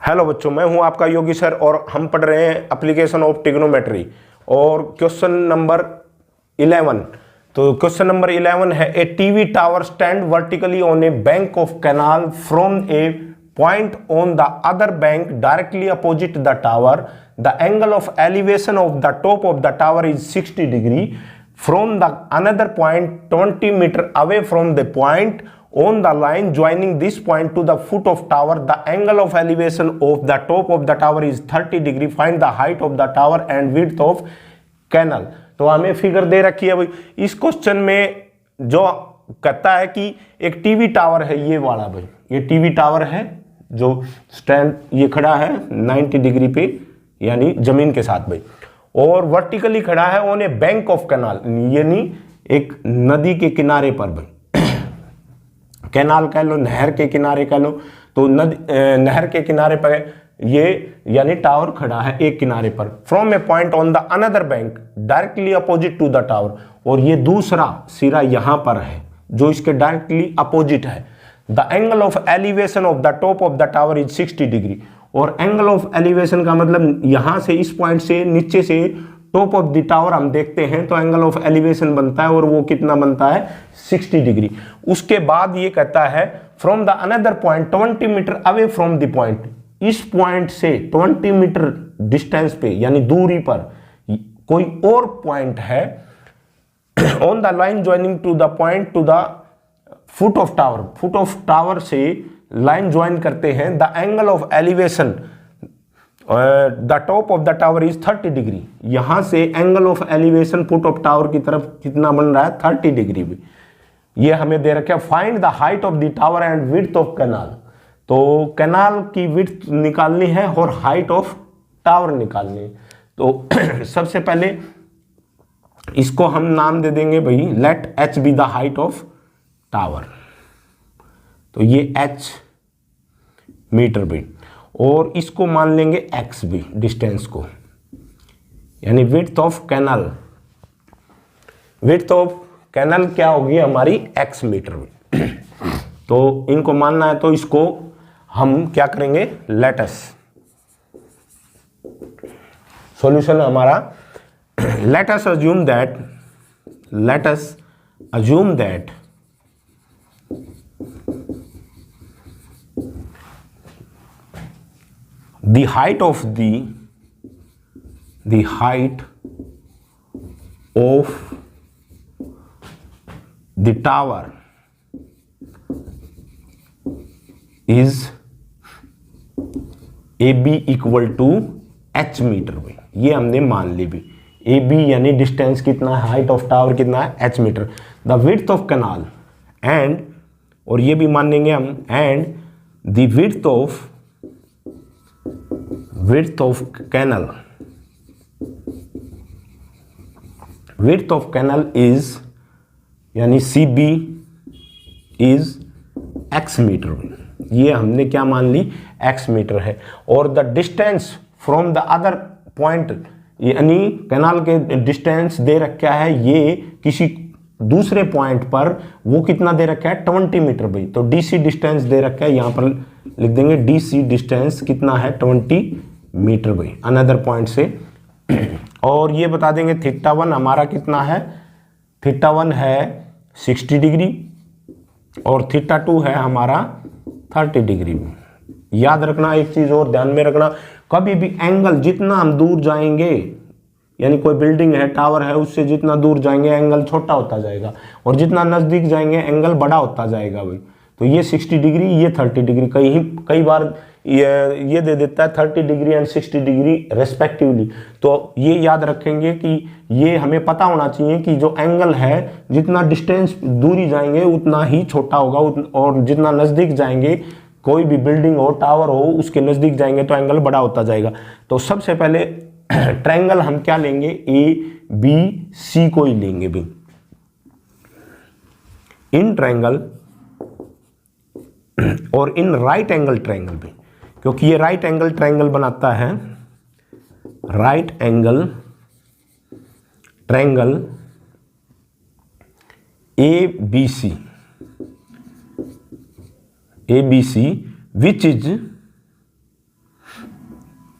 Hello बच्चों, मैं हूं आपका योगी सर और हम पढ़ रहे हैं एप्लीकेशन ऑफ ट्रिग्नोमेट्री और क्वेश्चन नंबर 11। तो क्वेश्चन नंबर 11 है a TV tower stand vertically on a bank of canal from a point on the other bank directly opposite the tower. The angle of elevation of the top of the tower is 60 degree from the another point 20 meter away from the point on the line joining this point to the foot of tower. The angle of elevation of the top of the tower is 30 degree. Find the height of the tower and width of canal. तो हमें figure दे रखी है भाई। इस question में जो कहता है कि एक टीवी टावर है, ये वाला भाई, ये टीवी टावर है जो स्टैंड ये खड़ा है 90 डिग्री पे यानी जमीन के साथ भाई, और वर्टिकली खड़ा है on a bank of canal यानी एक नदी के किनारे पर भाई। कैनाल कह लो, नहर के किनारे कह लो, तो नहर के किनारे पर ये यानी टावर खड़ा है एक किनारे पर। From a point on the another bank directly opposite to the tower, और ये दूसरा सिरा यहां पर है जो इसके डायरेक्टली अपोजिट है। The angle of elevation of the top of the tower is 60 degree. और एंगल ऑफ एलिवेशन का मतलब यहां से इस पॉइंट से नीचे से टॉप ऑफ द टावर हम देखते हैं तो एंगल ऑफ एलिवेशन बनता है, और वो कितना बनता है 60 डिग्री। उसके बाद ये कहता है from the another point 20 metre away from the point, इस पॉइंट से 20 मीटर डिस्टेंस पे यानी दूरी पर कोई और पॉइंट है on the line joining two the point two the foot of tower, foot of tower से लाइन ज्वाइन करते हैं। The angle of elevation the top of the tower is 30 degree. यहां से angle of elevation foot of tower की तरफ कितना बन रहा है 30 डिग्री भी। ये हमें दे रखा है find the height of the tower and width of canal. तो कैनाल की विड्थ निकालनी है और हाइट ऑफ टावर निकालनी है। तो सबसे पहले इसको हम नाम दे देंगे भाई let h be the height of tower. तो ये h मीटर भी, और इसको मान लेंगे x भी डिस्टेंस को, यानी width of canal. Width of canal क्या होगी हमारी x मीटर भी। तो इनको मानना है तो इसको हम क्या करेंगे लेटस सॉल्यूशन हमारा let's assume that the height of the tower is AB equal to h metre में। ये हमने मान ली भी। AB यानी डिस्टेंस कितना है, हाइट ऑफ टावर कितना है h metre. The width of canal and, और ये भी मान लेंगे हम, and the width of canal is यानी CB इज x मीटर। ये हमने क्या मान ली x मीटर है। और the distance from the other point यानी कैनाल के डिस्टेंस दे रखा है ये किसी दूसरे पॉइंट पर, वो कितना दे रखा है 20 मीटर भाई। तो DC डिस्टेंस दे रखा है, यहां पर लिख देंगे DC डिस्टेंस कितना है 20 मीटर भाई अनदर पॉइंट से। और ये बता देंगे θ1 हमारा कितना है, θ1 है 60 डिग्री और θ2 है हमारा 30 डिग्री। याद रखना एक चीज और ध्यान में रखना, कभी भी एंगल जितना हम दूर जाएंगे यानी कोई बिल्डिंग है, टावर है, उससे जितना दूर जाएंगे एंगल छोटा होता जाएगा, और जितना नजदीक जाएंगे एंगल बड़ा होता जाएगा भाई। तो ये 60 डिग्री, ये 30 डिग्री, कई बार ये दे देता है 30 डिग्री एंड 60 डिग्री रेस्पेक्टिवली। तो ये याद रखेंगे कि ये हमें पता होना चाहिए कि जो एंगल है जितना डिस्टेंस दूरी जाएंगे उतना ही छोटा होगा, और जितना नज़दीक जाएंगे कोई भी बिल्डिंग हो, टावर हो, उसके नज़दीक जाएंगे तो एंगल बड़ा होता जाएगा। तो सबसे पहले ट्रायंगल हम क्या लेंगे, ABC को ही लेंगे भी। इन ट्रायंगल और इन राइट एंगल ट्रायंगल भी, क्योंकि ये राइट एंगल ट्रायंगल बनाता है, right angle triangle ABC which is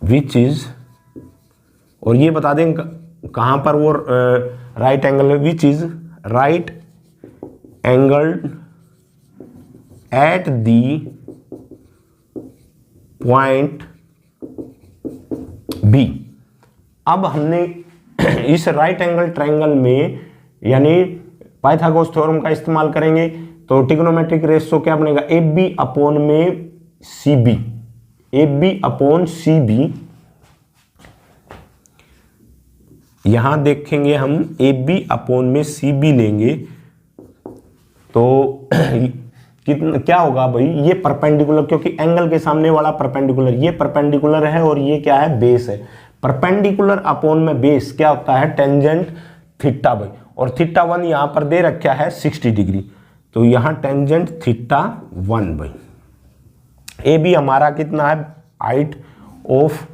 which is, और ये बता दें कहाँ पर वो राइट एंगल है, which is right angled at the point B. अब हमने इस राइट एंगल ट्रायंगल में यानी पाइथागोरस थ्योरम का इस्तेमाल करेंगे, तो ट्रिग्नोमेट्रिक रेशियो क्या बनेगा, ए बी अपॉन में C B, A B upon C B. यहां देखेंगे हम ए बी अपॉन में सी बी लेंगे तो कितना क्या होगा भाई, ये परपेंडिकुलर, क्योंकि एंगल के सामने वाला परपेंडिकुलर, ये परपेंडिकुलर है और ये क्या है, बेस है। परपेंडिकुलर अपॉन में बेस क्या होता है, टेंजेंट थीटा भाई, और थीटा 1 यहां पर दे रखा है 60 डिग्री, तो यहां टेंजेंट थीटा 1 भाई। ए बी हमारा कितना है, हाइट ऑफ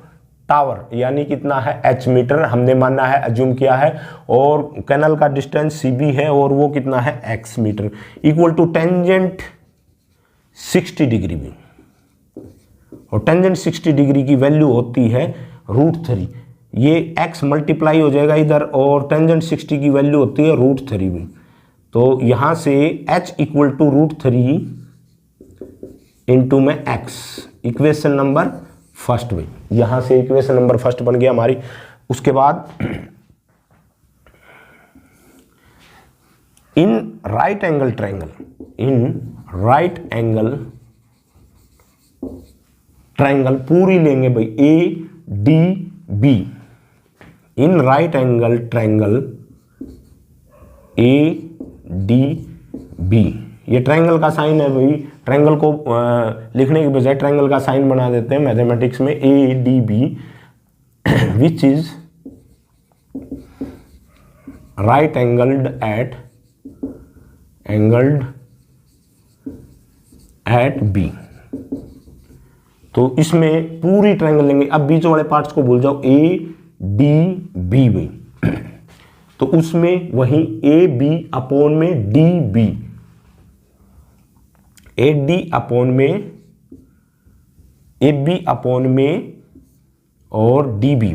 टावर यानी कितना है, h मीटर हमने माना है, अज्यूम किया है, और कैनल का डिस्टेंस सी बी है और वो कितना है, x metre, equal to tangent 60 degree में, और टेंजेंट 60 डिग्री की वैल्यू होती है √3, ये x मल्टीप्लाई हो जाएगा इधर, और टेंजेंट 60 की वैल्यू होती है √3 में, तो यहां से h इक्वल टू √3 इंटू में x, इक्वेशन नंबर फर्स्ट भाई, यहां से इक्वेशन नंबर फर्स्ट बन गया हमारी। उसके बाद in right angle triangle, in right angle triangle पूरी लेंगे भाई, A D B, in right angle triangle A D B, ये ट्रायंगल का साइन है भाई, ट्रायंगल को लिखने के बजाय ट्रायंगल का साइन बना देते हैं मैथमेटिक्स में, A D B, which is right angled at B. तो इसमें पूरी ट्रायंगल लेंगे, अब बीच वाले पार्ट्स को भूल जाओ, ए डी बी में, तो उसमें वही ए बी अपॉन में D B, A D upon में ए बी अपॉन में और डी बी।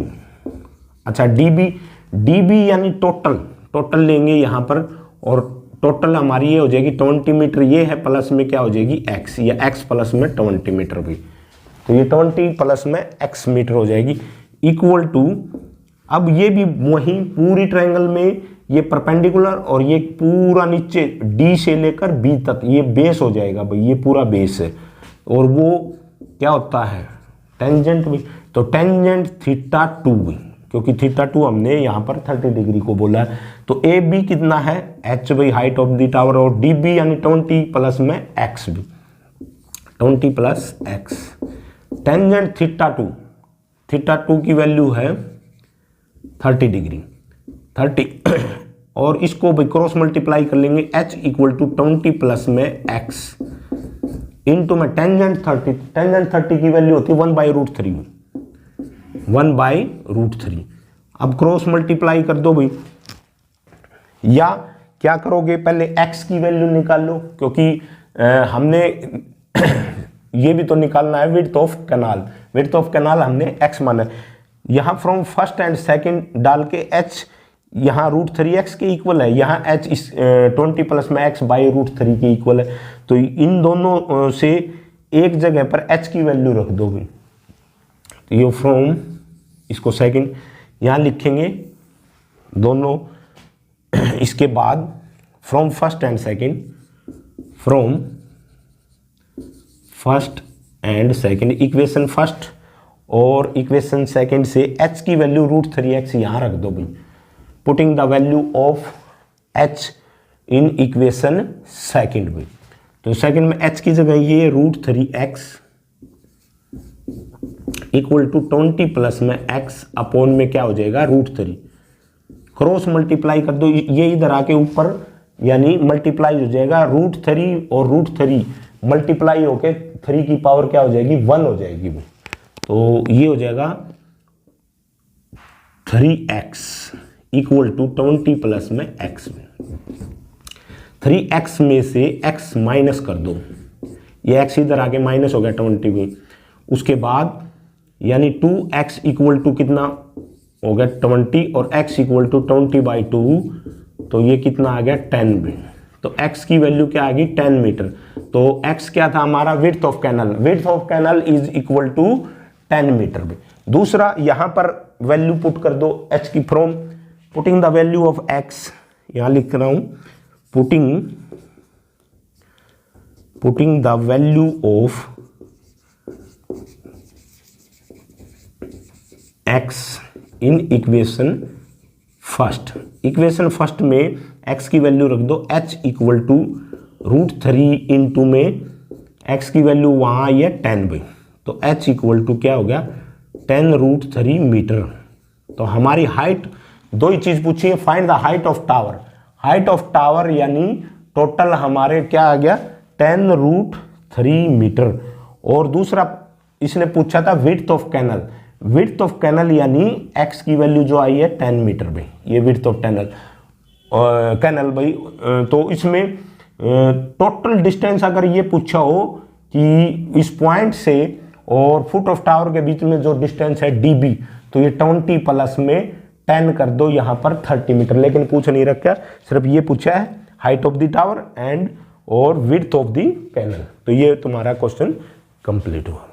अच्छा डी बी यानी टोटल लेंगे यहां पर, और टोटल हमारी ये हो जाएगी 20 मीटर, ये है प्लस में क्या हो जाएगी x, या x प्लस में 20 मीटर भी, तो ये 20 प्लस में x मीटर हो जाएगी, इक्वल टू, अब ये भी वही पूरी ट्रायंगल में ये परपेंडिकुलर और ये पूरा नीचे D से लेकर B तक ये बेस हो जाएगा भाई, ये पूरा बेस है, और वो क्या होता है, टेंजेंट भी, तो टेंजेंट थीटा 2 भी, क्योंकि थीटा 2 हमने यहाँ पर 30 डिग्री को बोला है, तो ए बी कितना है, h by height of the tower, और डी बी यानी 20 प्लस में x भी, 20 प्लस x, टेंजेंट थीटा 2 की वैल्यू है 30 डिग्री, 30 और इसको भी क्रॉस मल्टीप्लाई कर लेंगे, h इक्वल टू 20 प्लस में x इंटू में टेंजेंट 30 की वैल्यू होती है 1/√3, 1/√3। अब क्रॉस मल्टीप्लाई कर दो भाई, या क्या करोगे, पहले x की वैल्यू निकाल लो, क्योंकि हमने ये भी तो निकालना है विड्थ ऑफ कैनाल हमने x माना है, यहाँ फ्रॉम फर्स्ट एंड सेकंड डाल के h यहाँ √3x के इक्वल है, यहाँ h इस 20 प्लस में x/√3 के इक्वल है, तो इन दोनों से एक जगह पर h की वैल्यू रख दो भी, तो ये फ्रॉम, इसको सेकंड यहाँ लिखेंगे दोनों, इसके बाद from first and second, equation first और इक्वेशन सेकंड से h की वैल्यू √3x यहाँ रख दो भाई, putting the value of h in equation second में, तो सेकंड में h की जगह ये √3x इक्वल टू 20 प्लस में x अपॉन में क्या हो जाएगा √3, क्रॉस मल्टीप्लाई कर दो, ये इधर आके ऊपर यानी मल्टीप्लाई हो जाएगा, √3 और √3 मल्टीप्लाई होके 3 की पावर क्या हो जाएगी 1 हो जाएगी, तो ये हो जाएगा 3x इक्वल टू 20 प्लस में x में, 3x में से x माइनस कर दो, ये x इधर आके माइनस हो गया 20 में, उसके बाद यानी 2x इक्वल टू कितना हो गया 20 और x इक्वल टू 20/2, तो ये कितना आ गया 10 भी। तो x की वैल्यू क्या आ गई 10 मीटर। तो x क्या था हमारा width of canal is equal to 10 metre भी। दूसरा यहां पर वैल्यू पुट कर दो h की, from putting the value of x, यहां लिख रहा हूं putting the value of x in equation first में x की वैल्यू रख दो h इक्वल टू √3 इंटू में x की वैल्यू वहां आई है 10 भाई, तो h इक्वल टू क्या हो गया 10√3 मीटर। तो हमारी हाइट, दो ही चीज पूछी है, find the height of tower यानी टोटल हमारे क्या आ गया 10√3 मीटर। और दूसरा इसने पूछा था विड्थ ऑफ कैनल यानी x की वैल्यू जो आई है 10 मीटर भाई, ये विड्थ ऑफ कैनल भाई। तो इसमें टोटल डिस्टेंस अगर ये पूछा हो कि इस पॉइंट से और फुट ऑफ टावर के बीच में जो डिस्टेंस है db, तो ये 20 प्लस में 10 कर दो यहाँ पर 30 मीटर, लेकिन पूछ नहीं रखा, सिर्फ ये पूछा है height of the tower and और विड्थ ऑफ द कैनल। तो ये तुम्हारा क्वेश्चन कंप्लीट हुआ।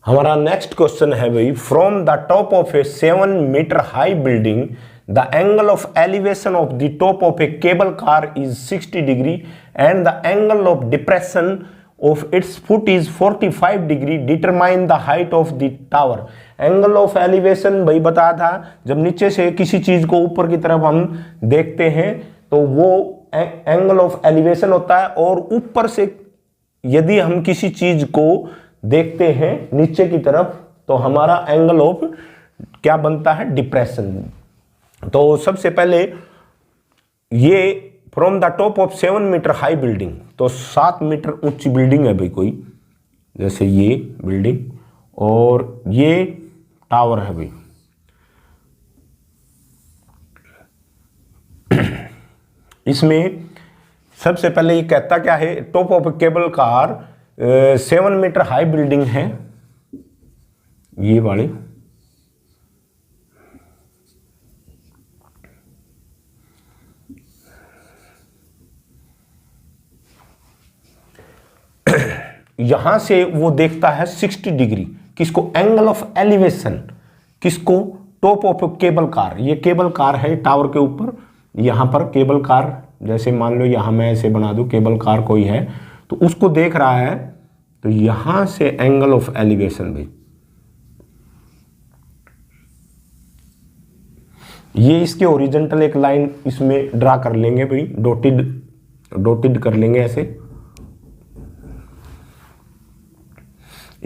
हमारा नेक्स्ट क्वेश्चन है भाई, from the top of a 7 metre high building the angle of elevation of the top of a cable car is 60 degree and the angle of depression of its foot is 45 degree, determine the height of the tower. Angle of elevation भाई बताया था, जब नीचे से किसी चीज को ऊपर की तरफ हम देखते हैं तो वो एंगल ऑफ एलिवेशन होता है, और ऊपर से यदि हम किसी चीज को देखते हैं नीचे की तरफ तो हमारा एंगल ऑफ क्या बनता है डिप्रेशन। तो सबसे पहले ये from the top of 7 metre high building, तो 7 मीटर ऊंची बिल्डिंग है भाई कोई, जैसे ये बिल्डिंग और ये टावर है भाई। इसमें सबसे पहले ये कहता क्या है, top of cable car 7 metre high building है ये वाली, यहां से वो देखता है 60 डिग्री, किसको एंगल ऑफ एलिवेशन, किसको टॉप ऑफ केबल कार। ये केबल कार है टावर के ऊपर, यहां पर केबल कार, जैसे मान लो यहां मैं ऐसे बना दूं केबल कार कोई है तो उसको देख रहा है, तो यहां से एंगल ऑफ एलिवेशन भाई, ये इसके ओरिजेंटल एक लाइन इसमें ड्रा कर लेंगे भाई, डॉटेड कर लेंगे ऐसे।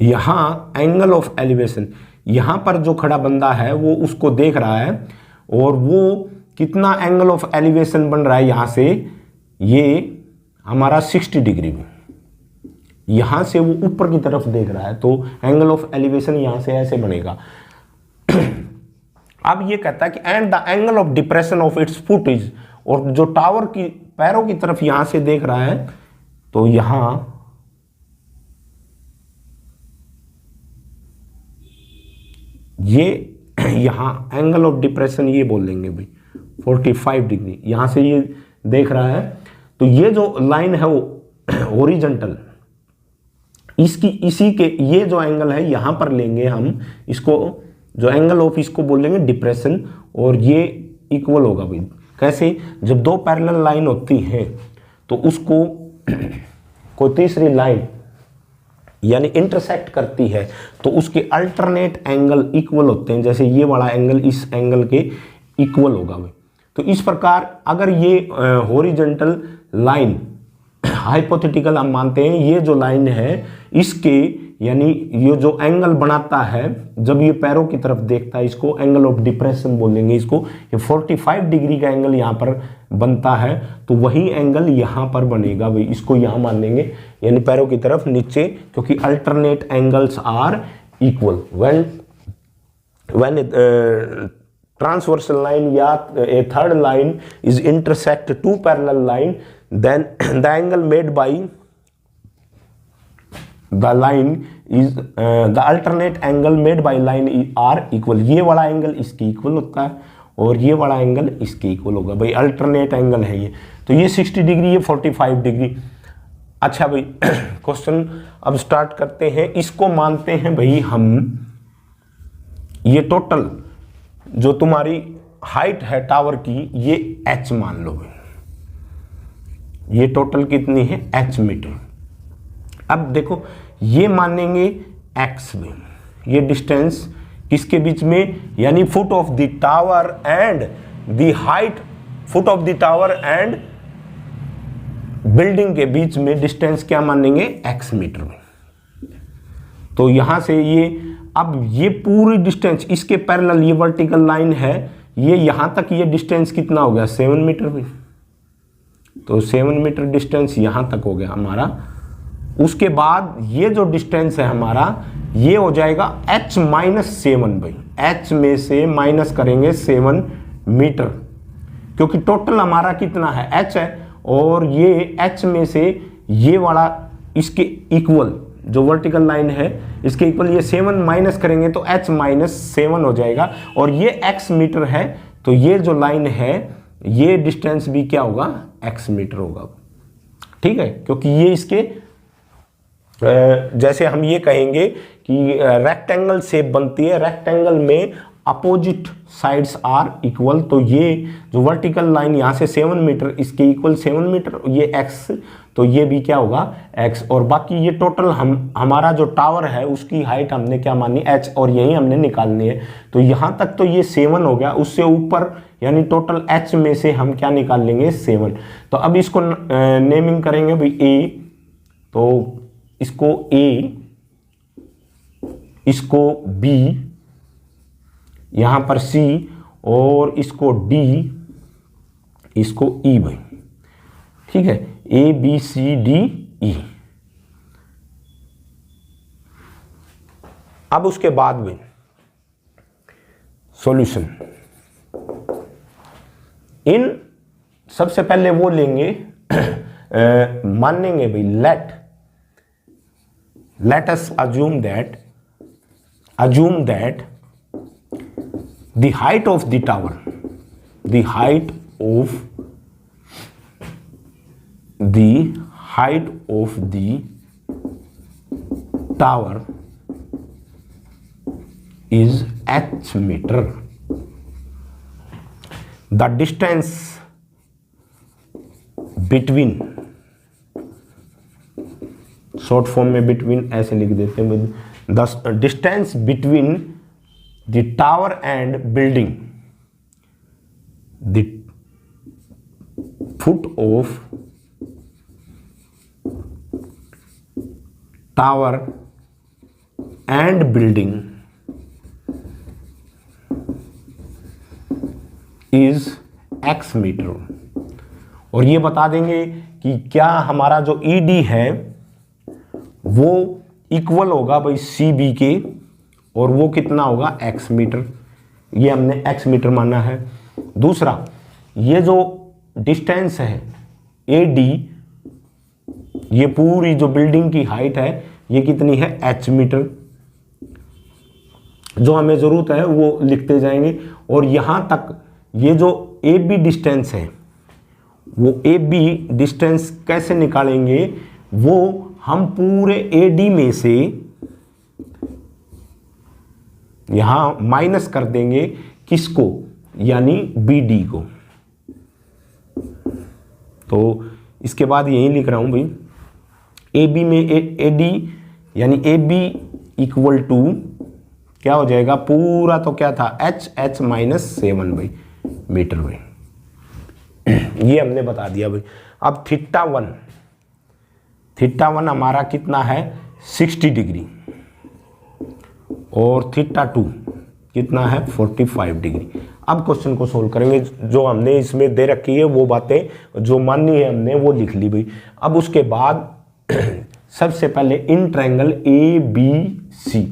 यहां एंगल ऑफ एलिवेशन, यहां पर जो खड़ा बंदा है वो उसको देख रहा है, और वो कितना एंगल ऑफ एलिवेशन बन रहा है यहां से, ये हमारा 60 डिग्री में, यहां से वो ऊपर की तरफ देख रहा है, तो एंगल ऑफ एलिवेशन यहां से ऐसे बनेगा। अब ये कहता है कि and the angle of depression of its foot is, और जो टावर की पैरों की तरफ यहां से देख रहा है तो यहां ये यहां एंगल ऑफ डिप्रेशन ये बोल देंगे भाई 45 डिग्री, यहां से ये देख रहा है, तो ये जो लाइन है वो हॉरिजॉन्टल, इसी के ये जो एंगल है यहां पर लेंगे हम इसको, जो एंगल ऑफ इसको बोलेंगे डिप्रेशन, और ये इक्वल होगा भाई। कैसे, जब दो पैरेलल लाइन होती हैं तो उसको कोई तीसरी लाइन यानी इंटरसेक्ट करती है तो उसके अल्टरनेट एंगल इक्वल होते हैं, जैसे ये वाला एंगल इस एंगल के इक्वल होगा भाई। तो इस प्रकार अगर ये हॉरिजॉन्टल लाइन हाइपोथेटिकल हम मानते हैं, ये जो लाइन है इसके यानी ये जो एंगल बनाता है जब ये पैरों की तरफ देखता है, इसको एंगल ऑफ डिप्रेशन बोलेंगे इसको, ये 45 डिग्री का एंगल यहाँ पर बनता है, तो वही एंगल यहाँ पर बनेगा भाई, इसको यहाँ मान लेंगे, यानी पैरों की तरफ नीचे, क्योंकि alternate angles are equal when transversal line या a third line is intersect to parallel line, then the angle made by the line is the alternate angle made by line are equal, ये वाला angle इसके equal होता है और ये वाला angle इसके इक्वल होगा भाई, अल्टरनेट एंगल है ये, तो ये 60 डिग्री, ये 45 डिग्री। अच्छा भाई क्वेश्चन अब स्टार्ट करते हैं। इसको मानते हैं भाई हम, ये टोटल जो तुम्हारी हाइट है टावर की ये h मान लो भाई, ये टोटल कितनी है h मीटर। अब देखो ये मानेंगे x में, ये डिस्टेंस किसके बीच में, यानी foot of the tower and the height, foot of the tower and building के बीच में डिस्टेंस क्या मानेंगे x मीटर में। तो यहां से ये, अब ये पूरी डिस्टेंस इसके पैरेलल ये वर्टिकल लाइन है, ये यहां तक ये डिस्टेंस कितना हो गया 7 मीटर में, तो 7 मीटर डिस्टेंस यहां तक हो गया हमारा। उसके बाद ये जो डिस्टेंस है हमारा ये हो जाएगा h माइनस 7 भाई, h में से माइनस करेंगे 7 मीटर, क्योंकि टोटल हमारा कितना है h है, और ये h में से ये वाला इसके इक्वल जो वर्टिकल लाइन है इसके इक्वल ये 7 माइनस करेंगे तो h माइनस 7 हो जाएगा, और ये x मीटर है तो ये जो लाइन है ये डिस्टेंस भी क्या होगा x मीटर होगा। ठीक है, क्योंकि ये इसके जैसे हम ये कहेंगे कि रेक्टेंगल शेप बनती है, रेक्टेंगल में अपोजिट साइड्स आर इक्वल, तो ये जो वर्टिकल लाइन यहाँ से 7 मीटर इसके इक्वल 7 मीटर, ये x, तो ये भी क्या होगा x, और बाकी ये टोटल हमारा जो टावर है उसकी हाइट हमने क्या मानी h, और यही हमने निकालनी है। तो यहाँ तक तो ये 7 हो गया, उससे ऊपर यानी टोटल h में से हम क्या निकाल लेंगे 7। तो अब इसको नेमिंग करेंगे भाई a, तो इसको A, इसको B, यहां पर C, और इसको D, इसको E भाई। ठीक है, A B C D E। अब उसके बाद भाई सॉल्यूशन, इन सबसे पहले वो लेंगे मानेंगे भाई let us assume that the height of the tower, the height of the tower is h meter. The distance between, short form में बिटवीन ऐसे लिख देते हैं, the distance between the tower and building, the foot of tower and building is x metre. और ये बता देंगे कि क्या हमारा जो ED है वो इक्वल होगा भाई CB के, और वो कितना होगा x मीटर, ये हमने x मीटर माना है। दूसरा, ये जो डिस्टेंस है AD, ये पूरी जो बिल्डिंग की हाइट है ये कितनी है h मीटर, जो हमें ज़रूरत है वो लिखते जाएंगे। और यहाँ तक ये जो AB डिस्टेंस है, वो AB डिस्टेंस कैसे निकालेंगे, वो हम पूरे AD में से यहां माइनस कर देंगे किसको, यानी BD को। तो इसके बाद यही लिख रहा हूं भाई, AB में AD यानी AB इक्वल टू क्या हो जाएगा, पूरा तो क्या था h माइनस 7 भाई मीटर भाई, ये हमने बता दिया भाई। अब थीटा वन हमारा कितना है 60 डिग्री, और थीटा 2 कितना है 45 डिग्री। अब क्वेश्चन को सोल्व करेंगे, जो हमने इसमें दे रखी है वो बातें जो माननी है हमने वो लिख ली भाई। अब उसके बाद सबसे पहले इन ट्रायंगल ABC,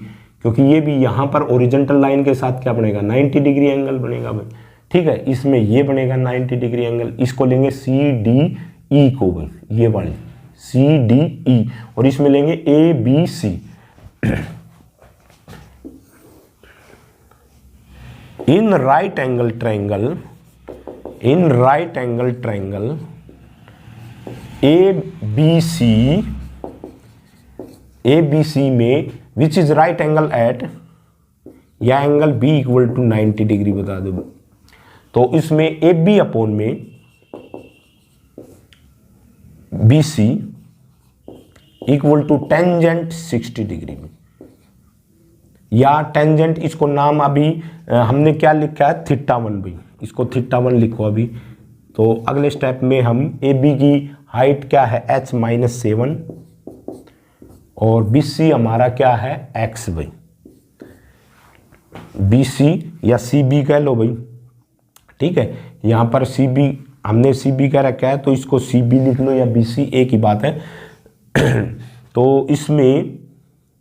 क्योंकि ये भी यहाँ पर ओरिजेंटल लाइन के साथ क्या बनेगा 90 डिग्री एंगल बनेगा भाई। ठीक है, इसमें ये बनेगा 90 डिग्री एंगल, इसको लेंगे CDE को भाई, ये वाली CDE और इसमें लेंगे ABC। In right angle triangle ABC में which is right angle at, या angle B equal to 90 degree बता दो। तो इसमें AB अपोन में BC equal to tangent 60 degree में, या टेंजेंट इसको नाम अभी हमने क्या लिखा है θ1 भाई, इसको θ1 लिखो अभी। तो अगले स्टेप में हम AB की हाइट क्या है h-7 और BC हमारा क्या है x भाई, BC या CB कह लो भाई, ठीक है। यहाँ पर CB हमने CB कह रखा है तो इसको CB लिख लो या BC, एक ही बात है। तो इसमें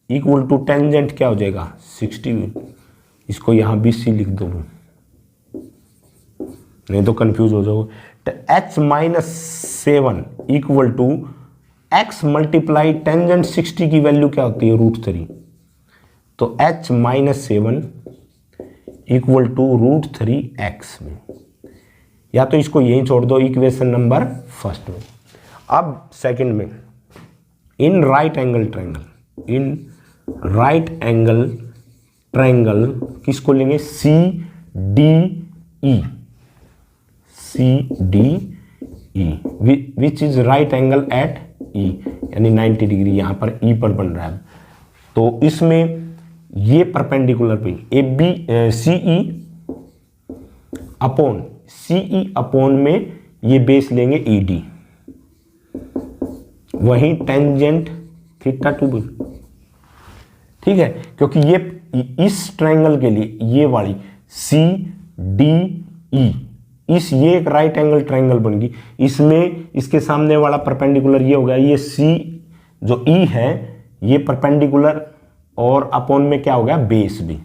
इक्वल टू टेंजेंट क्या हो जाएगा 60, इसको यहाँ BC लिख दो, नहीं तो कंफ्यूज हो जाओगे। h-7 equal to x multiply tangent 60 की वैल्यू क्या होती है √3, तो h-7 इक्वल टू √3x में, या तो इसको यहीं छोड़ दो इक्वेशन नंबर फर्स्ट में। अब सेकंड में इन राइट एंगल ट्रायंगल किसको लेंगे CDE which is right angle at E, यानी 90 डिग्री यहाँ पर E पर बन रहा है। तो इसमें ये परपेंडिकुलर पे CE अपोन में ये बेस लेंगे ED, वहीं टेंजेंट θ2, ठीक है। क्योंकि ये इस ट्रायंगल के लिए ये वाली CDE ये एक राइट एंगल ट्रायंगल बन गई, इसमें इसके सामने वाला परपेंडिकुलर ये हो गया, ये C जो E है ये परपेंडिकुलर और अपोन में क्या हो गया बेस भी।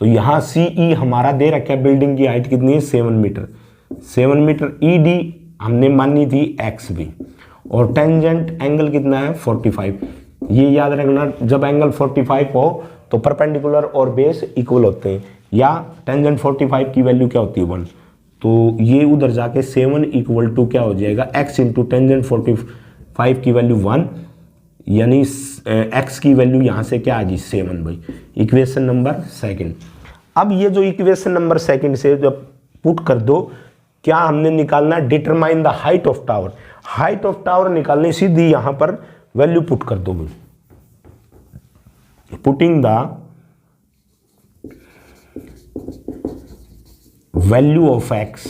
तो यहाँ CE हमारा दे रखा है, बिल्डिंग की हाइट कितनी है 7 मीटर, ED हमने मानी थी x भी, और टेंजेंट एंगल कितना है 45। ये याद रखना, जब एंगल 45 हो तो परपेंडिकुलर और बेस इक्वल होते हैं, या टेंजेंट 45 की वैल्यू क्या होती है 1, तो ये उधर जाके 7 इक्वल टू क्या हो जाएगा x इंटू टेंजेंट 45 की वैल्यू 1, यानी x की वैल्यू यहाँ से क्या आ गई 7 भाई, इक्वेशन नंबर सेकंड। अब ये जो इक्वेशन नंबर सेकंड से जब पुट कर दो, क्या हमने निकालना है determine the height of tower. Height of tower निकालने सीधी यहाँ पर वैल्यू पुट कर दो भाई, putting the value of x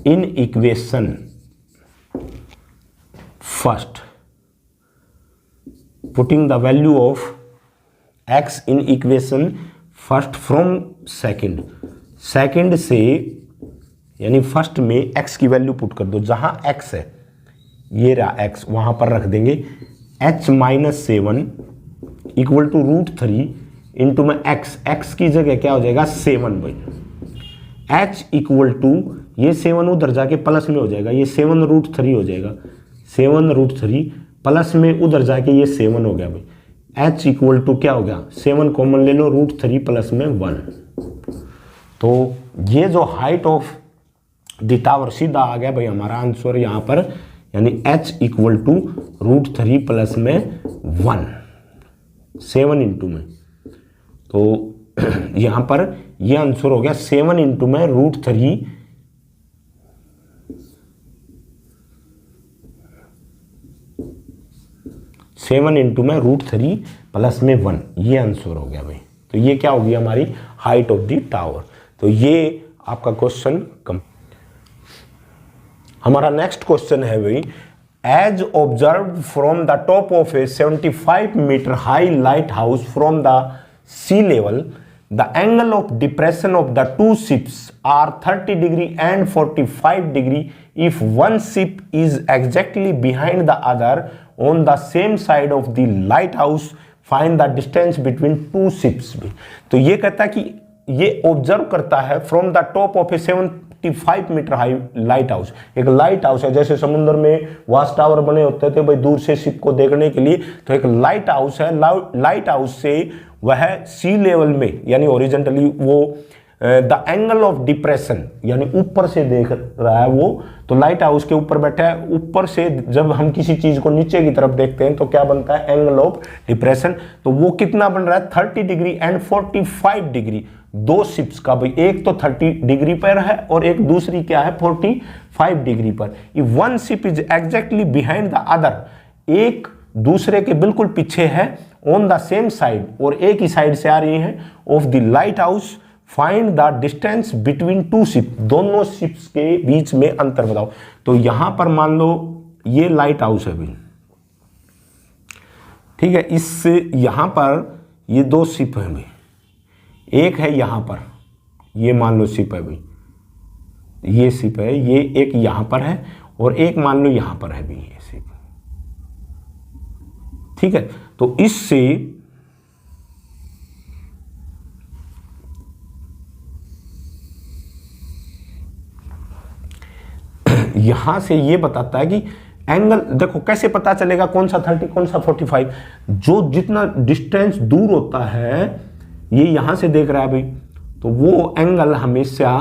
in equation first, putting the value of x in equation first from second से, यानी फर्स्ट में x की वैल्यू पुट कर दो, जहां x है ये रहा x, वहां पर रख देंगे h-7 इक्वल टू √3 इंटू में x की जगह क्या हो जाएगा 7 भाई, h इक्वल टू ये 7 उधर जाके प्लस में हो जाएगा, ये 7 √3 हो जाएगा, 7 √3 प्लस में उधर जाके ये 7 हो गया भाई, h इक्वल टू क्या हो गया 7 कॉमन ले लो √3 प्लस में 1। तो ये जो हाइट ऑफ द टावर सीधा आ गया भाई हमारा आंसर यहाँ पर, यानी h इक्वल टू √3 प्लस में 1, 7 इंटू में, तो यहाँ पर ये आंसर हो गया 7 इंटू में √3 7 इंटू में √3 प्लस में 1, ये आंसर हो गया भाई। तो ये क्या होगी हमारी हाइट ऑफ द टावर। तो ये आपका क्वेश्चन कम। हमारा नेक्स्ट क्वेश्चन है भाई, as observe from the top of a 75 metre high lighthouse from the sea level, the angle of depression of the two ships are 30 degree and 45 degree if one ship is exactly behind the other on the same side of the lighthouse, find the distance between two ships भी। तो ये कहता है कि ये observe करता है from the top of a 75 45 metre high lighthouse. एक लाइट हाउस है, जैसे समुद्र में वाच टावर बने होते थे भाई दूर से शिप को देखने के लिए, तो एक लाइट हाउस है। लाइट हाउस से वह सी लेवल में यानी ओरिजेंटली वो द एंगल ऑफ डिप्रेशन यानी ऊपर से देख रहा है वो, तो लाइट हाउस के ऊपर बैठा है। ऊपर से जब हम किसी चीज को नीचे की तरफ देखते हैं तो क्या बनता है, एंगल ऑफ डिप्रेशन। तो वो कितना बन रहा है, 30 डिग्री एंड 45 डिग्री। दो शिप्स का भाई, एक तो 30 डिग्री पर है और एक दूसरी क्या है 45 डिग्री पर। One ship is exactly behind the other, एक दूसरे के बिल्कुल पीछे है, ऑन द सेम साइड और एक ही साइड से आ रही है of the lighthouse. Find the distance between to ship, दोनों शिप्स के बीच में अंतर बताओ। तो यहां पर मान लो ये लाइट हाउस है भाई, ठीक है, इस यहां पर ये दो शिप है भाई, एक है यहां पर, ये मान लो शिप है भाई, ये शिप है, ये एक यहां पर है और एक मान लो यहां पर है भाई ये शिप, ठीक है। तो इससे यहां से ये बताता है कि एंगल, देखो कैसे पता चलेगा कौन सा 30 कौन सा 45, जो जितना डिस्टेंस दूर होता है, ये यहां से देख रहा है भाई, तो वो एंगल हमेशा,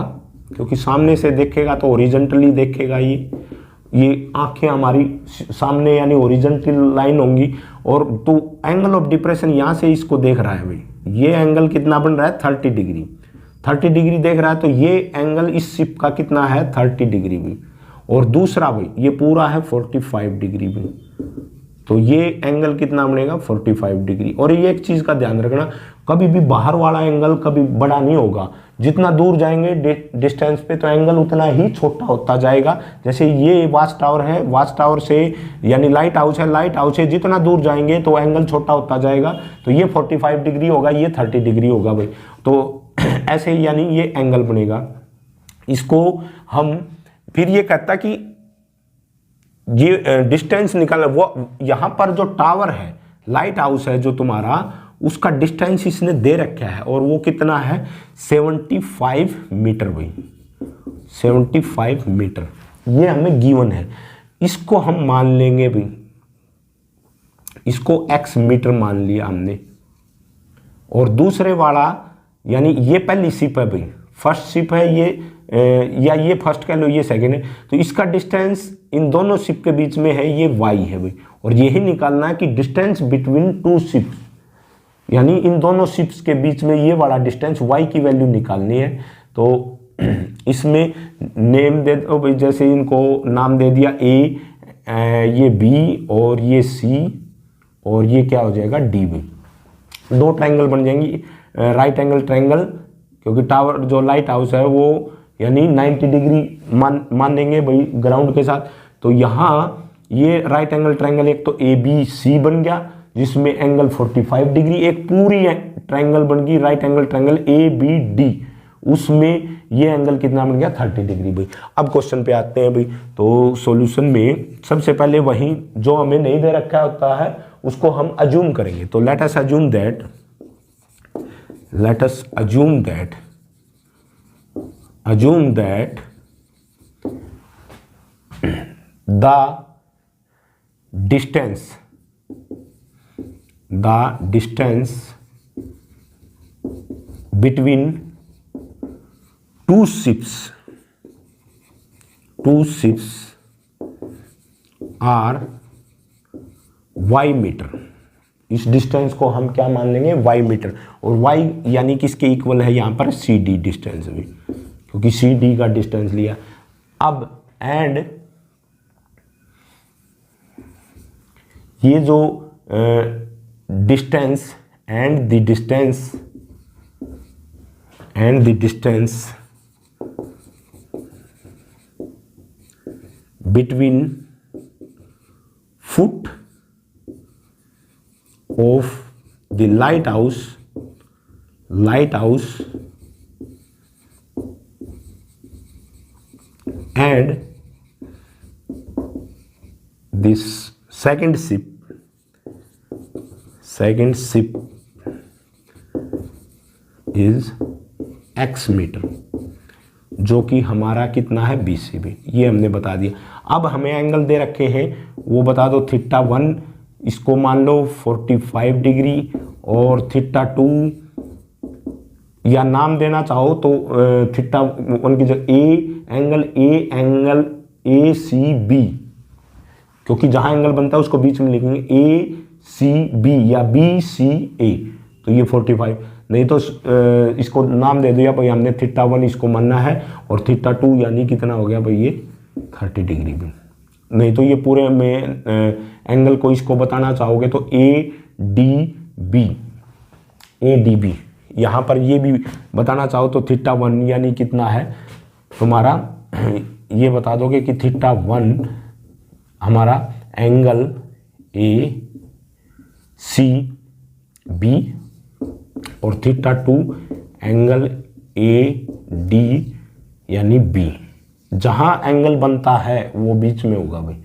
क्योंकि सामने से देखेगा तो ओरिजेंटली देखेगा, ये आंखें हमारी सामने यानी ओरिजेंटल लाइन होंगी, और तो एंगल ऑफ डिप्रेशन यहां से इसको देख रहा है भाई, ये एंगल कितना बन रहा है 30 डिग्री, 30 डिग्री देख रहा है, तो ये एंगल इस शिप का कितना है 30 डिग्री भी, और दूसरा भाई ये पूरा है 45 डिग्री भी, तो ये एंगल कितना बनेगा 45 डिग्री। और ये एक चीज का ध्यान रखना, कभी भी बाहर वाला एंगल कभी बड़ा नहीं होगा, जितना दूर जाएंगे डिस्टेंस पे तो एंगल उतना ही छोटा होता जाएगा। जैसे ये वाच टावर है, वाच टावर से यानी लाइट हाउस है, लाइट हाउस से जितना दूर जाएंगे तो एंगल छोटा होता जाएगा, तो ये 45 डिग्री होगा, ये 30 डिग्री होगा भाई। तो ऐसे यानी ये एंगल बनेगा। इसको हम फिर ये कहता कि ये डिस्टेंस निकालना, वो यहां पर जो टावर है, लाइट हाउस है जो तुम्हारा, उसका डिस्टेंस इसने दे रखा है, और वो कितना है 75 मीटर भाई, 75 मीटर ये हमें गिवन है। इसको हम मान लेंगे भाई, इसको x मीटर मान लिया हमने, और दूसरे वाला यानी ये पहली शिप है भाई, फर्स्ट शिप है ये, या ये फर्स्ट कह लो ये सेकेंड है, तो इसका डिस्टेंस इन दोनों शिप के बीच में है, ये y है भाई, और यही निकालना है कि डिस्टेंस बिटवीन टू शिप्स, यानी इन दोनों शिप्स के बीच में ये वाला डिस्टेंस y की वैल्यू निकालनी है। तो इसमें नेम दे दो भाई, जैसे इनको नाम दे दिया a, ये b और ये c, और ये क्या हो जाएगा d भी। दो ट्रायंगल बन जाएंगी, राइट एंगल ट्रायंगल, क्योंकि टावर जो लाइट हाउस है वो यानी 90 डिग्री मान देंगे भाई ग्राउंड के साथ। तो यहाँ ये राइट एंगल ट्रायंगल एक तो ए बी सी बन गया, जिसमें एंगल 45 डिग्री, एक पूरी ट्रायंगल बन गई right angle triangle A B D, उसमें ये एंगल कितना बन गया 30 डिग्री भाई। अब क्वेश्चन पे आते हैं भाई। तो सॉल्यूशन में सबसे पहले वही जो हमें नहीं दे रखा होता है उसको हम अज्यूम करेंगे। तो let us assume that the distance between two ships are y metre. इस डिस्टेंस को हम क्या मान लेंगे y मीटर, और y यानी किसके इक्वल है यहाँ पर सी डी डिस्टेंस भी, क्योंकि सी डी का डिस्टेंस लिया। अब एंड ये जो distance and the distance between foot of the lighthouse and this second ship is x metre. जो कि हमारा कितना है BCB, ये हमने बता दिया। अब हमें एंगल दे रखे हैं, वो बता दो θ1 इसको मान लो 45 डिग्री और θ2 या नाम देना चाहो तो θ1 की जगह एंगल ACB, क्योंकि जहां एंगल बनता है उसको बीच में लिखेंगे ACB या BCA, तो ये 45। नहीं तो इसको नाम दे दिया भाई हमने θ1 इसको मानना है और θ2 यानी कितना हो गया भाई ये 30 डिग्री भी। नहीं तो ये पूरे में एंगल को इसको बताना चाहोगे तो ADB यहाँ पर ये भी बताना चाहो तो θ1 यानी कितना है तुम्हारा, ये बता दोगे कि θ1 हमारा एंगल ACB और θ2 एंगल AD यानी B। जहां एंगल बनता है वो बीच में होगा भाई,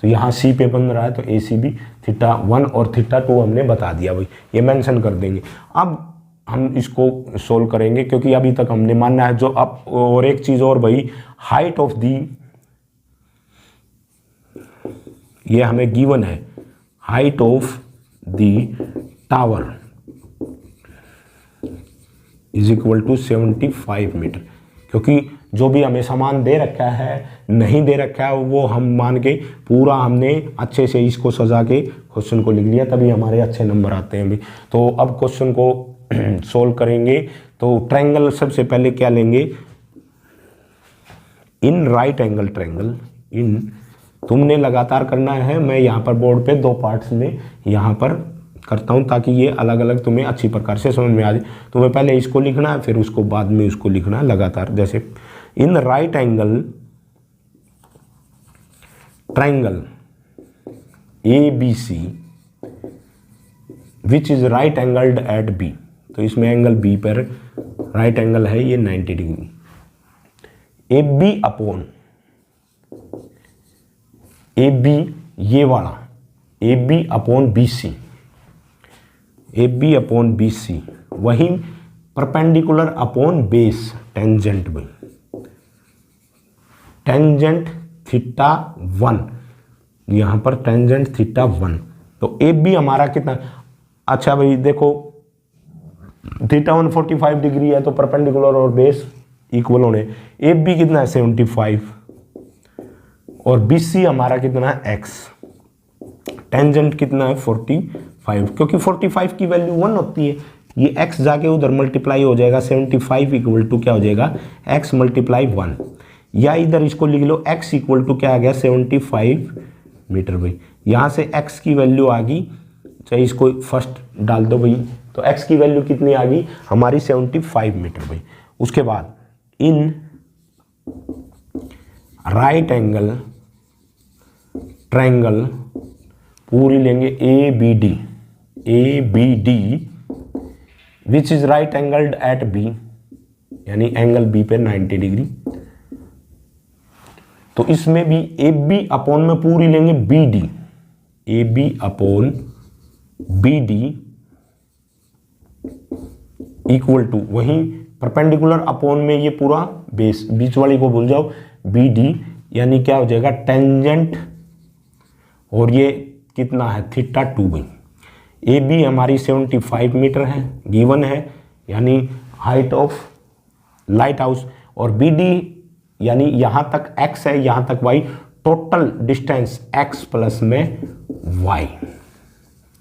तो यहाँ C पे बन रहा है तो ACB, θ1 और θ2 हमने बता दिया भाई, ये मेंशन कर देंगे। अब हम इसको सोल्व करेंगे क्योंकि अभी तक हमने मानना है जो। अब और एक चीज़ और भाई, हाइट ऑफ दी, ये हमें गिवन है, height of the tower is equal to 75 metre, क्योंकि जो भी हमें सामान दे रखा है नहीं दे रखा है वो हम मान के पूरा हमने अच्छे से इसको सजा के क्वेश्चन को लिख लिया, तभी हमारे अच्छे नंबर आते हैं भाई। तो अब क्वेश्चन को सोल्व करेंगे तो ट्रायंगल सबसे पहले क्या लेंगे, इन राइट एंगल ट्रायंगल, इन तुमने लगातार करना है, मैं यहाँ पर बोर्ड पे 2 पार्ट्स में यहाँ पर करता हूँ ताकि ये अलग अलग तुम्हें अच्छी प्रकार से समझ में आ जाए। तुम्हें पहले इसको लिखना है फिर उसको बाद में उसको लिखना है लगातार। जैसे इन right angle triangle ABC which is right angled eight B, तो इसमें एंगल B पर राइट एंगल है ये 90 डिग्री। AB ये वाला AB अपॉन BC, वही परपेंडिकुलर अपॉन बेस टेंजेंट में, टेंजेंट θ1, यहाँ पर टेंजेंट θ1, तो AB हमारा कितना, अच्छा भाई देखो θ1 45 डिग्री है तो परपेंडिकुलर और बेस इक्वल होने, AB कितना है 75 और BC हमारा कितना है x, टेंजेंट कितना है 45, क्योंकि 45 की वैल्यू 1 होती है, ये x जाके उधर मल्टीप्लाई हो जाएगा, 75 इक्वल टू क्या हो जाएगा x मल्टीप्लाई 1, या इधर इसको लिख लो x इक्वल टू क्या आ गया 75 मीटर भाई। यहाँ से x की वैल्यू आ गई, चाहे इसको फर्स्ट डाल दो भाई, तो x की वैल्यू कितनी आ गई हमारी 75 मीटर भाई। उसके बाद इन राइट एंगल ट्रायंगल पूरी लेंगे ABD which is right angled eight B, यानी एंगल B पे 90 डिग्री, तो इसमें भी AB अपॉन में पूरी लेंगे BD, AB upon BD equal to वही परपेंडिकुलर अपॉन में ये पूरा बेस, बीच वाली को भूल जाओ, BD यानी क्या हो जाएगा टेंजेंट, और ये कितना है θ2 भाई। AB हमारी 75 मीटर है गिवन है, यानी हाइट ऑफ लाइट हाउस, और BD यानी यहाँ तक x है यहाँ तक y, total distance x plus में y,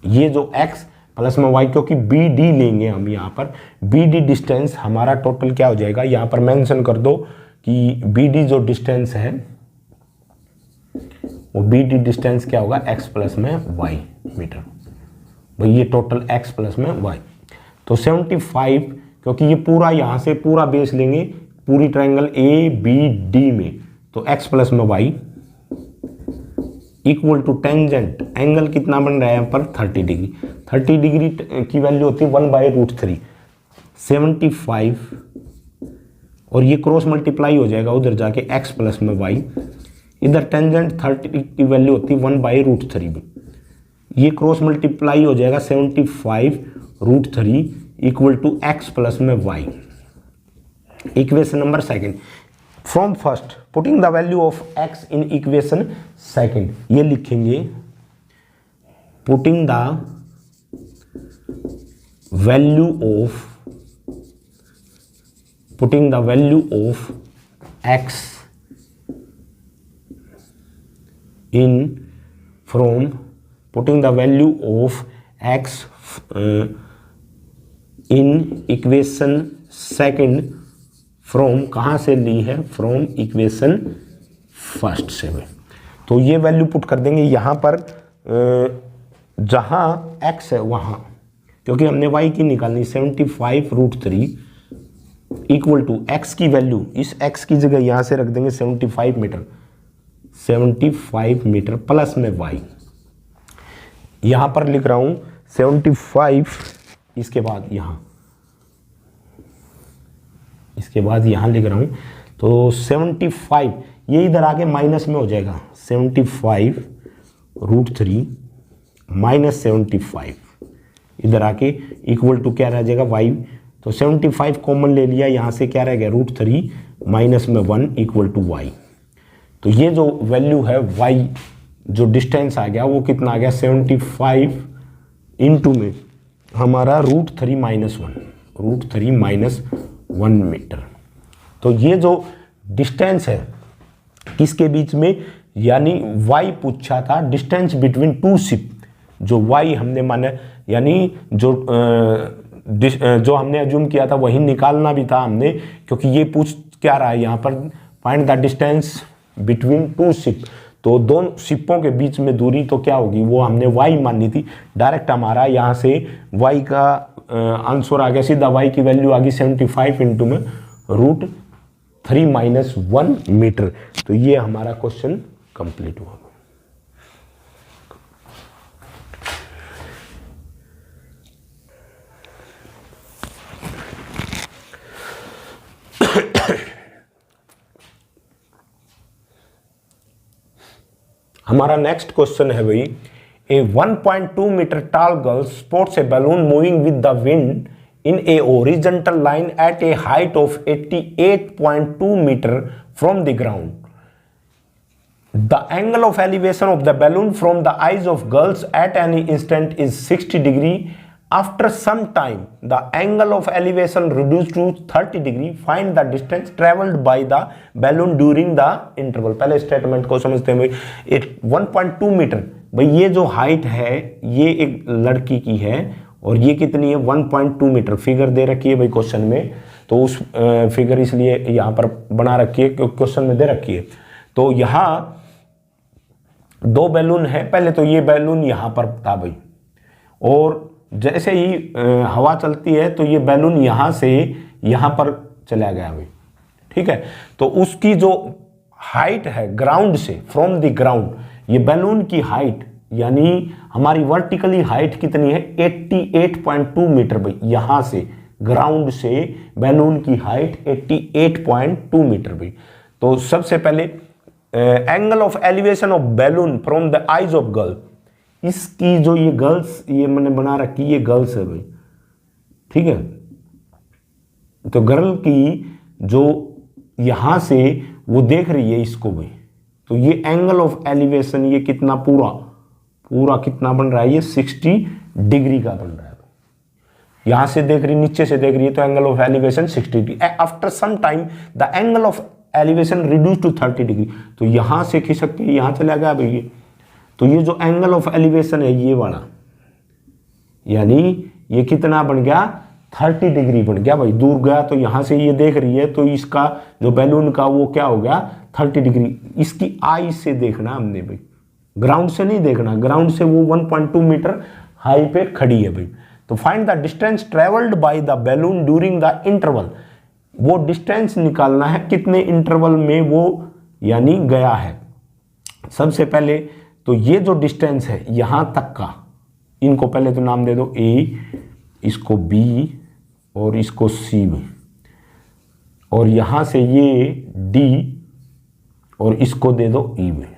ये जो x प्लस में y, क्योंकि BD लेंगे हम यहाँ पर, BD डिस्टेंस हमारा टोटल क्या हो जाएगा, यहाँ पर मेंशन कर दो कि BD जो डिस्टेंस है वो BD डिस्टेंस क्या होगा x प्लस में y मीटर भाई, ये टोटल x प्लस में y, तो 75, क्योंकि ये पूरा यहाँ से पूरा बेस लेंगे पूरी ट्रायंगल ABD में, तो x प्लस में y equal to tangent, angle कितना बन रहा है यहाँ पर 30 डिग्री, 30 डिग्री की वैल्यू होती है 1/√3, 75 और ये क्रॉस मल्टीप्लाई हो जाएगा उधर जाके x प्लस में y, इधर टेंजेंट 30 की वैल्यू होती है 1/√3 में, ये क्रॉस मल्टीप्लाई हो जाएगा 75√3 इक्वल टू x प्लस में y। Equation number second, from first putting the value of x in equation second, ये लिखेंगे putting the value of x in from putting the value of x in equation second from, कहाँ से ली है, from equation first से में। तो ये value put कर देंगे यहाँ पर, जहाँ x है वहाँ, क्योंकि हमने y की निकालनी 75√3 इक्वल टू x की वैल्यू, इस x की जगह यहाँ से रख देंगे 75 मीटर प्लस में y, यहाँ पर लिख रहा हूँ 75, इसके बाद यहाँ लिख रहा हूँ, तो 75 ये इधर आके माइनस में हो जाएगा, 75√3 माइनस 75 इधर आके इक्वल टू क्या रह जाएगा y, तो 75 कॉमन ले लिया, यहाँ से क्या रह गया √3 माइनस में 1 इक्वल टू y। तो ये जो वैल्यू है y, जो डिस्टेंस आ गया वो कितना आ गया 75 इंटू में हमारा √3 माइनस 1 मीटर। तो ये जो डिस्टेंस है किसके बीच में, यानी y पूछा था डिस्टेंस बिटवीन टू शिप, जो y हमने माना, यानी जो हमने अज्यूम किया था वही निकालना भी था हमने, क्योंकि ये पूछ क्या रहा है यहाँ पर, find the distance between to ship, तो दोनों शिपों के बीच में दूरी तो क्या होगी, वो हमने y मानी थी। डायरेक्ट हमारा यहाँ से y का आंसर आ गया, सीधा y की वैल्यू आ गई 75 इंटू में √3 माइनस 1 मीटर। तो ये हमारा क्वेश्चन कंप्लीट हुआ। हमारा नेक्स्ट क्वेश्चन है भाई, ए 1.2 मीटर टाल girl spots A balloon moving with the wind in a horizontal line at a height of 88.2 meter from the ground. The angle of elevation of the balloon from the eyes of girls at any instant is 60 degree. After some time, the angle of elevation reduced to 30 degree. Find the distance traveled by the balloon during the interval. पहले statement को समझते हैं भाई। 1.2 metre, भाई ये जो height है ये एक लड़की की है, और ये कितनी है 1.2 मीटर। फिगर दे रखी है भाई क्वेश्चन में, तो उस फिगर इसलिए यहाँ पर बना रखी है क्योंकि क्वेश्चन में दे रखी है। तो यहाँ दो बैलून है, पहले तो ये बैलून यहाँ पर था भाई, और जैसे ही हवा चलती है तो ये बैलून यहाँ से यहाँ पर चला गया भाई, ठीक है। तो उसकी जो हाइट है ग्राउंड से, फ्रॉम द ग्राउंड, ये बैलून की हाइट यानी हमारी वर्टिकली हाइट कितनी है 88.2 मीटर भाई। यहाँ से ग्राउंड से बैलून की हाइट 88.2 मीटर भाई। तो सबसे पहले angle of elevation of balloon from the eyes of girl, इसकी जो ये गर्ल्स ये मैंने बना रखी, ये गर्ल्स है भाई, ठीक है। तो गर्ल की जो यहाँ से वो देख रही है इसको भाई, तो ये एंगल ऑफ एलिवेशन ये कितना पूरा कितना बन रहा है, ये 60 डिग्री का बन रहा है। यहां से देख रही, नीचे से देख रही है, तो angle of elevation 60 degree. After some time the angle of elevation reduce to 30 degree, तो यहां से खिसक के यहां चला गया भैया। तो ये जो एंगल ऑफ एलिवेशन है ये वाला, यानी ये कितना बन गया 30 डिग्री बन गया भाई। दूर गया तो यहां से ये देख रही है, तो इसका जो बैलून का वो क्या हो गया 30 डिग्री। इसकी आई से देखना हमने भाई, ग्राउंड से नहीं देखना, ग्राउंड से वो 1.2 मीटर हाई पे खड़ी है भाई। तो find the distance travelled by the balloon during the interval, वो डिस्टेंस निकालना है कितने इंटरवल में वो यानी गया है। सबसे पहले तो ये जो डिस्टेंस है यहां तक का, इनको पहले तो नाम दे दो A, इसको B और इसको C में, और यहां से ये D और इसको दे दो E में,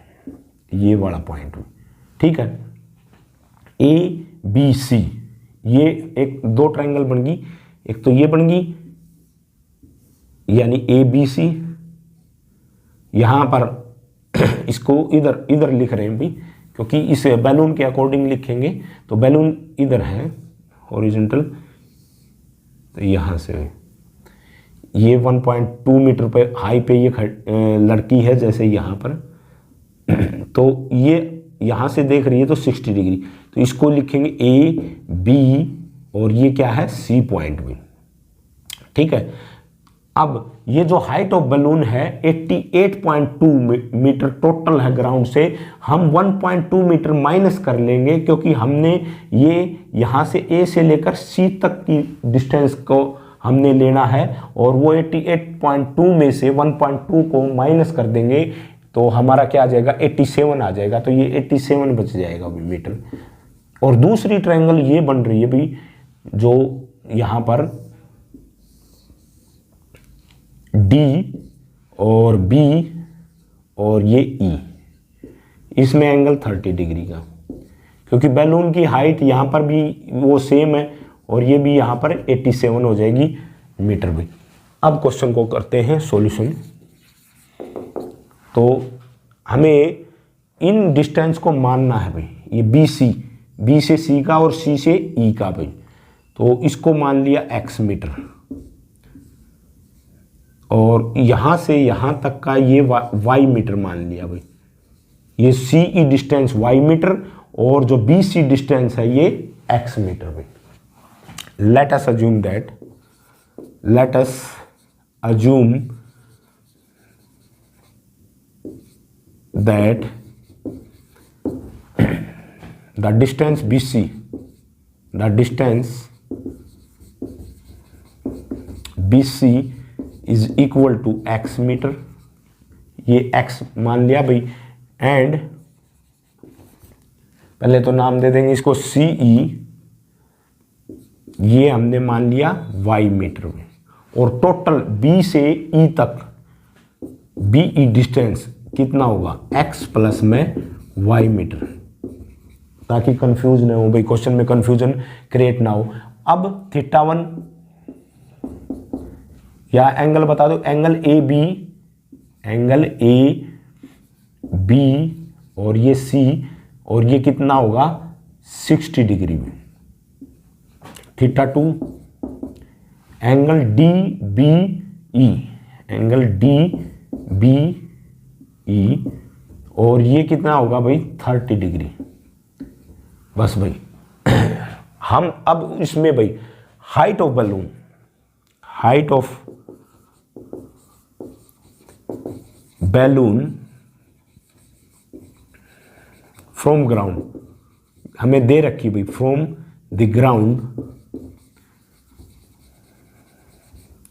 ये वाला पॉइंट, ठीक है। A B C ये एक दो ट्रायंगल बन गई, एक तो ये बन गई यानी A B C, यहाँ पर इसको इधर इधर लिख रहे हैं भी, क्योंकि इस बैलून के अकॉर्डिंग लिखेंगे तो बैलून इधर है हॉरिजॉन्टल, तो यहाँ से ये 1.2 मीटर पे हाई पे ये लड़की है जैसे यहाँ पर, तो ये यहाँ से देख रही है तो 60 डिग्री, तो इसको लिखेंगे ए बी और ये क्या है सी पॉइंट भी, ठीक है। अब ये जो हाइट ऑफ बलून है 88.2 मीटर टोटल है ग्राउंड से, हम 1.2 मीटर माइनस कर लेंगे क्योंकि हमने ये यहाँ से ए से लेकर सी तक की डिस्टेंस को हमने लेना है, और वो 88.2 में से 1.2 को माइनस कर देंगे तो हमारा क्या आ जाएगा 87 आ जाएगा, तो ये 87 बच जाएगा अभी मीटर। और दूसरी ट्रायंगल ये बन रही है भी जो यहाँ पर डी और बी और ये ई, इसमें एंगल 30 डिग्री का, क्योंकि बैलून की हाइट यहाँ पर भी वो सेम है और ये भी यहाँ पर 87 हो जाएगी मीटर भी। अब क्वेश्चन को करते हैं सॉल्यूशन। तो हमें इन डिस्टेंस को मानना है भाई, ये बी से सी का और सी से ई का भाई, तो इसको मान लिया x मीटर, और यहाँ से यहाँ तक का ये y मीटर मान लिया भाई, ये C E distance y metre और जो बी सी डिस्टेंस है ये x मीटर भाई। Let us assume that the distance BC is equal to x metre, ये x मान लिया भाई, एंड पहले तो नाम दे देंगे इसको CE, ये हमने मान लिया y मीटर में, और टोटल B से E तक BE डिस्टेंस कितना होगा x प्लस में y मीटर, ताकि कंफ्यूज ना हो भाई, क्वेश्चन में कंफ्यूजन क्रिएट ना हो। अब θ1 या एंगल बता दो, एंगल ए बी और ये C, और ये कितना होगा 60 डिग्री में। θ2 एंगल डी बी और ये कितना होगा भाई 30 डिग्री। बस भाई हम अब इसमें भाई height of balloon from ground हमें दे रखी भाई, फ्रॉम द ग्राउंड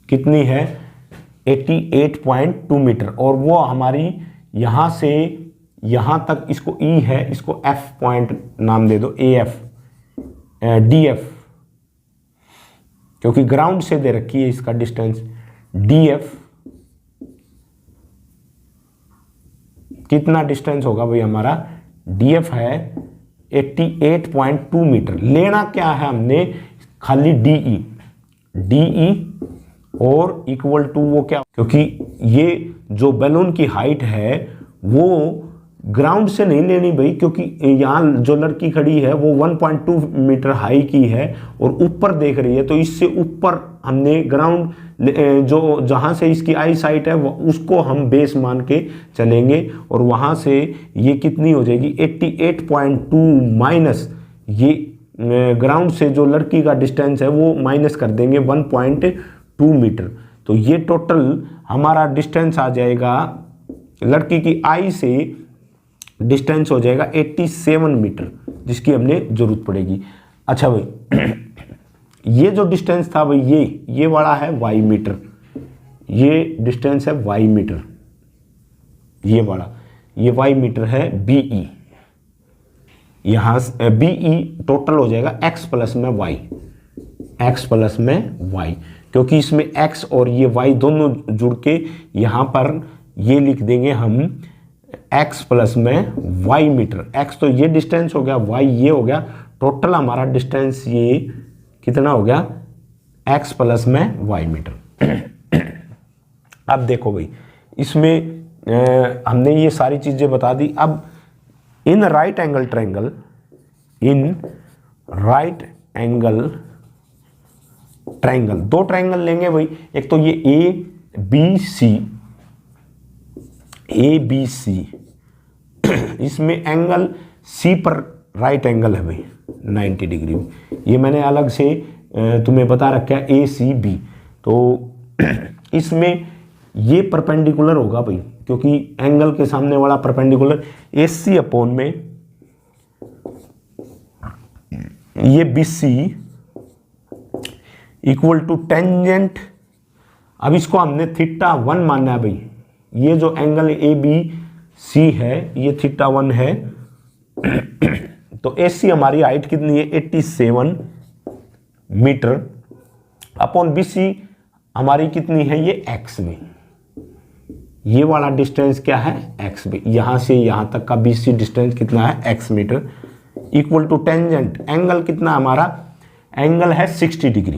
कितनी है 88.2 मीटर, और वो हमारी यहाँ से यहाँ तक, इसको E है, इसको F पॉइंट नाम दे दो, DF, क्योंकि ग्राउंड से दे रखी है इसका डिस्टेंस। DF कितना डिस्टेंस होगा भाई हमारा, DF है 88.2 मीटर। लेना क्या है हमने, खाली DE और इक्वल टू वो क्या, क्योंकि ये जो बैलून की हाइट है वो ग्राउंड से नहीं लेनी भाई, क्योंकि यहाँ जो लड़की खड़ी है वो 1.2 मीटर हाई की है और ऊपर देख रही है, तो इससे ऊपर हमने ग्राउंड जो जहाँ से इसकी आई साइट है उसको हम बेस मान के चलेंगे, और वहाँ से ये कितनी हो जाएगी 88.2 माइनस ये ग्राउंड से जो लड़की का डिस्टेंस है वो माइनस कर देंगे 1.2 मीटर, तो ये टोटल हमारा डिस्टेंस आ जाएगा, लड़की की आई से डिस्टेंस हो जाएगा 87 मीटर, जिसकी हमने जरूरत पड़ेगी। अच्छा भाई ये जो डिस्टेंस था भाई ये वाला है y मीटर, ये डिस्टेंस है y मीटर, ये वाला ये y मीटर है BE, यहाँ से BE टोटल हो जाएगा x प्लस में y, क्योंकि इसमें x और ये y दोनों जुड़ के यहाँ पर ये लिख देंगे हम x प्लस में y मीटर। x तो ये डिस्टेंस हो गया, y ये हो गया, टोटल हमारा डिस्टेंस ये कितना हो गया x प्लस में y मीटर। अब देखो भाई इसमें हमने ये सारी चीज़ें बता दी। अब इन right angle triangle, in right angle triangle, दो ट्रायंगल लेंगे भाई, एक तो ये ए बी सी, इसमें एंगल सी पर राइट एंगल है भाई 90 डिग्री। ये मैंने अलग से तुम्हें बता रखा है ए सी बी। तो इसमें ये परपेंडिकुलर होगा भाई, क्योंकि एंगल के सामने वाला परपेंडिकुलर ए सी अपॉन में ये B C equal to tangent. अब इसको हमने थीटा 1 मानना है भाई। ये जो एंगल ए बी सी है ये थीटा 1 है। तो ए सी हमारी हाइट कितनी है 87 मीटर, अपॉन बी सी हमारी कितनी है ये एक्स बी। ये वाला डिस्टेंस क्या है एक्स बी, यहां से यहां तक का बी सी डिस्टेंस कितना है x metre, equal to tangent angle कितना हमारा, एंगल है 60 degree,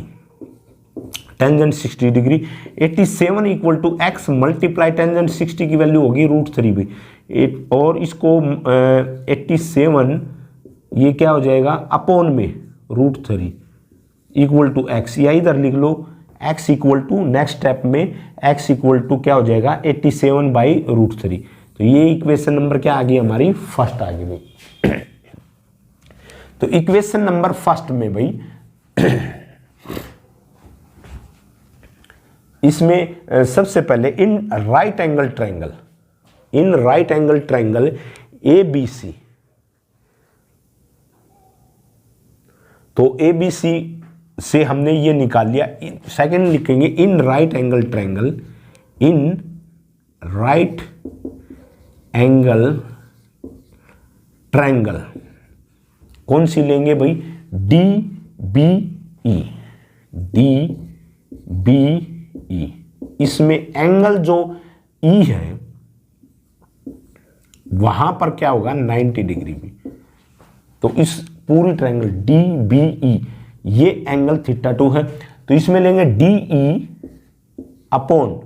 tangent 60 degree. 87 equal to x multiply tangent 60 की वैल्यू होगी √3 भी, और इसको 87 ये क्या हो जाएगा अपॉन में √3 इक्वल टू एक्स, या इधर लिख लो x equal to next step में x इक्वल टू क्या हो जाएगा 87/√3। तो ये इक्वेशन नंबर क्या आ गई हमारी फर्स्ट आ गई भाई। तो इक्वेशन नंबर फर्स्ट में भाई इसमें सबसे पहले in right angle triangle A B C, तो ए बी सी से हमने ये निकाल लिया। सेकंड लिखेंगे इन राइट एंगल ट्रायंगल कौन सी लेंगे भाई डी बी ई। इसमें एंगल जो ई है वहां पर क्या होगा 90 डिग्री भी। तो इस पूरी ट्रायंगल डी बी ई ये एंगल थीटा 2 है, तो इसमें लेंगे डी ई अपॉन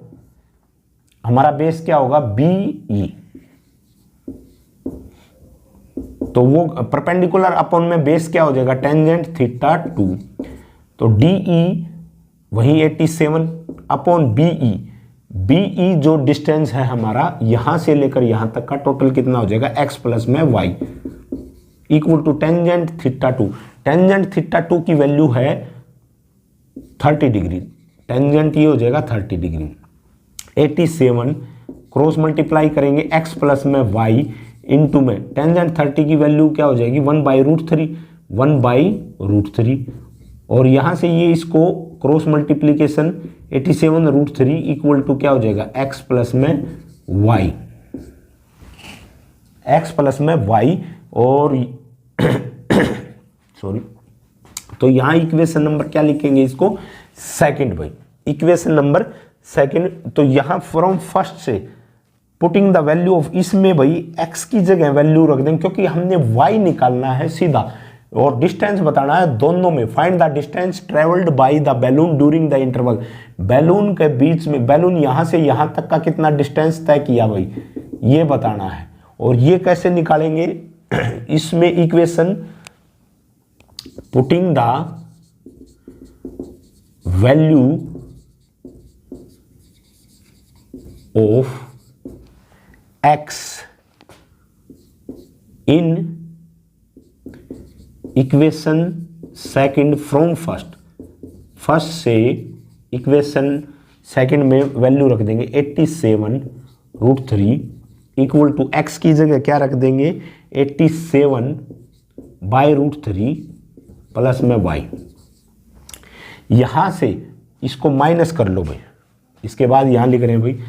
हमारा बेस क्या होगा बी ई, तो वो परपेंडिकुलर अपॉन में बेस क्या हो जाएगा टेंजेंट थीटा 2। तो डी ई वही 87 अपॉन बी ई जो डिस्टेंस है हमारा यहां से लेकर यहां तक का टोटल कितना हो जाएगा x प्लस में y equal to tangent theta 2। Tangent theta 2 की वैल्यू है 30 डिग्री, टेंजेंट ये हो जाएगा 30 डिग्री। 87 क्रॉस मल्टीप्लाई करेंगे x प्लस में y इंटू में टेंजेंट 30 की वैल्यू क्या हो जाएगी 1/√3 और यहां से ये इसको क्रॉस मल्टीप्लीकेशन 87√3 इक्वल टू क्या हो जाएगा x प्लस में y और सॉरी, तो यहां इक्वेशन नंबर क्या लिखेंगे इसको सेकंड भाई, इक्वेशन नंबर सेकंड। तो यहां फ्रॉम फर्स्ट से पुटिंग द वैल्यू ऑफ, इसमें भाई x की जगह वैल्यू रख देंगे क्योंकि हमने y निकालना है सीधा और डिस्टेंस बताना है दोनों में। Find the distance travelled by the balloon during the interval, balloon के बीच में बैलून यहां से यहां तक का कितना डिस्टेंस तय किया भाई ये बताना है। और ये कैसे निकालेंगे इसमें equation putting the value of x in equation second from first से इक्वेशन सेकंड में वैल्यू रख देंगे 87√3 इक्वल टू x की जगह क्या रख देंगे 87/√3 प्लस में y। यहां से इसको माइनस कर लो भाई, इसके बाद यहां लिख रहे हैं भाई,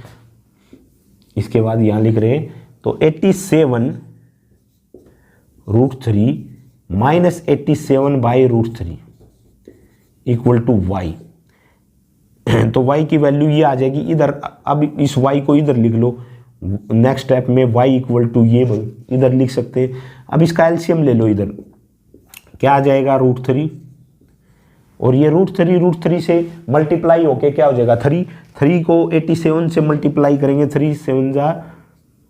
इसके बाद यहां लिख रहे हैं तो 87√3 माइनस 87/√3 इक्वल टू y। तो y की वैल्यू ये आ जाएगी इधर। अब इस y को इधर लिख लो, नेक्स्ट स्टेप में y इक्वल टू ये इधर लिख सकते हैं। अब इसका एलसीएम ले लो, इधर क्या आ जाएगा √3 और ये √3 से मल्टीप्लाई होके क्या हो जाएगा 3 को 87 से मल्टीप्लाई करेंगे 3 7 जा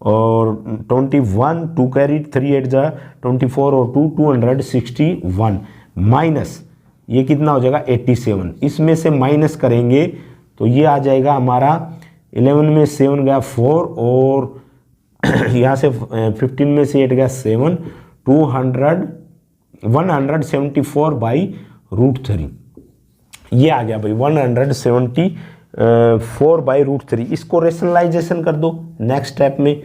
और 21 2 कैरी 3 8 जा 24 और 2 261 माइनस ये कितना हो जाएगा 87। इसमें से माइनस करेंगे तो ये आ जाएगा हमारा 11 में 7 गया 4 और यहाँ से 15 में से 8 गया 7 174/√3 ये आ गया भाई 174/√3। इसको रेशनलाइजेशन कर दो नेक्स्ट स्टेप में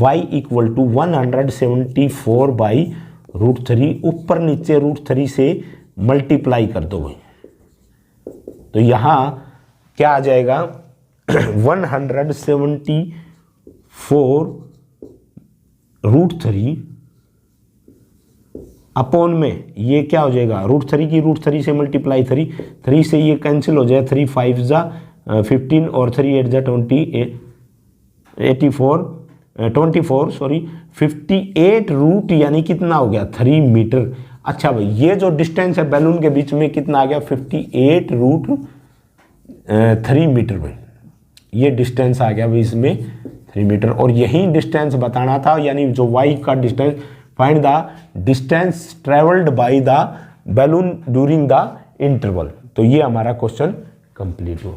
y इक्वल टू 174/√3 ऊपर नीचे √3 से मल्टीप्लाई कर दो भाई। तो यहाँ क्या आ जाएगा 174/√3 अपॉन में ये क्या हो जाएगा √3 की √3 से मल्टीप्लाई 3 से ये कैंसिल हो जाए 3 5 जा 15 और 3 8 जा 24 सॉरी 58 रूट यानी कितना हो गया 3 मीटर। अच्छा भाई ये जो डिस्टेंस है बैलून के बीच में कितना आ गया 58√3 मीटर भाई। ये डिस्टेंस आ गया भाई इसमें 3 मीटर और यही डिस्टेंस बताना था यानी जो y का distance find the distance travelled by the balloon during the interval. तो ये हमारा क्वेश्चन कंप्लीट हो।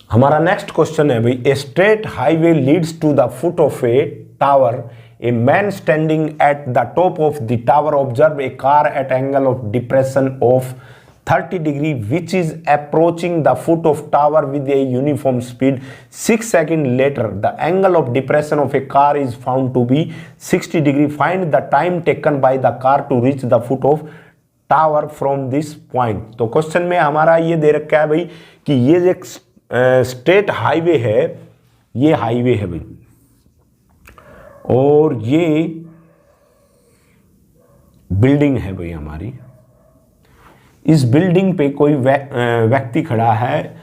हमारा नेक्स्ट क्वेश्चन है भाई a straight highway leads to the foot of a tower a man standing at the top of the tower observe a car at angle of depression of 30 degree which is approaching the foot of tower with a uniform speed. 6 seconds later the angle of depression of a car is found to be 60 degree. Find the time taken by the car to reach the foot of tower from this point. तो question में हमारा ये दे रखा है भाई कि ये एक स्ट्रेट हाईवे है, ये हाईवे है भाई और ये बिल्डिंग है भाई हमारी। इस बिल्डिंग पे कोई व्यक्ति खड़ा है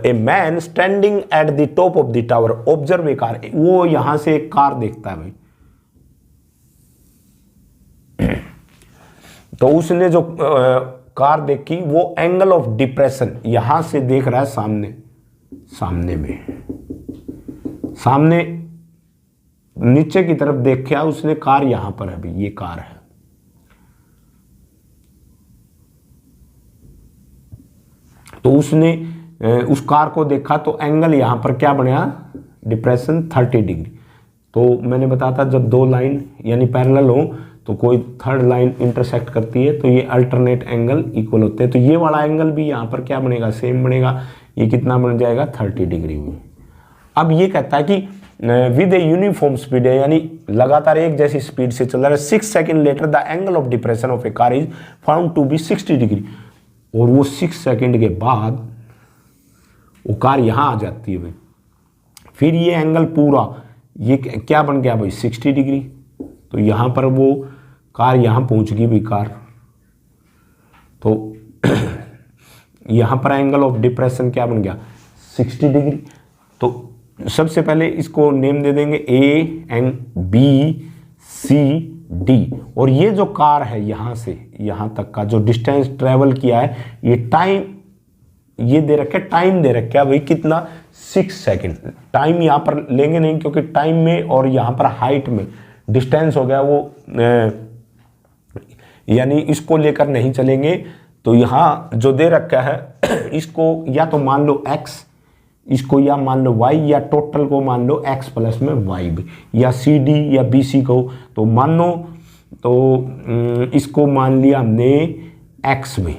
ए man standing at the top of the tower observe a car. वो यहां से एक कार देखता है भाई। तो उसने जो कार देखी वो एंगल ऑफ डिप्रेशन यहां से देख रहा है सामने नीचे की तरफ देखा उसने कार यहां पर है भाई, ये कार है। तो उसने उस कार को देखा तो एंगल यहां पर क्या बना डिप्रेशन 30 डिग्री। तो मैंने बताया था जब दो लाइन यानी पैरेलल हो तो कोई थर्ड लाइन इंटरसेक्ट करती है तो ये अल्टरनेट एंगल इक्वल होते हैं। तो ये वाला एंगल भी यहाँ पर क्या बनेगा सेम बनेगा। ये कितना बन जाएगा 30 डिग्री में। अब ये कहता है कि विद ए यूनिफॉर्म स्पीड है यानी लगातार एक जैसी स्पीड से चल रहा है। 6 second later the angle of depression of a car is found to be 60 degree. और वो 6 सेकंड के बाद वो कार यहाँ आ जाती है भाई। फिर ये एंगल पूरा ये क्या बन गया भाई 60 डिग्री। तो यहाँ पर वो कार यहाँ पहुँच गई भाई कार। तो यहाँ पर एंगल ऑफ डिप्रेशन क्या बन गया 60 डिग्री। तो सबसे पहले इसको नेम दे देंगे A and B C D. और ये जो कार है यहाँ से यहाँ तक का जो डिस्टेंस ट्रेवल किया है ये टाइम ये दे रखा है, टाइम दे रखा है भाई कितना 6 सेकंड। टाइम यहाँ पर लेंगे नहीं क्योंकि टाइम में और यहाँ पर हाइट में डिस्टेंस हो गया वो यानी इसको लेकर नहीं चलेंगे। तो यहाँ जो दे रखा है इसको या तो मान लो x, इसको या मान लो y या टोटल को मान लो x प्लस में y भी या सी डी या बी सी को तो मान लो। तो इसको मान लिया हमने x भी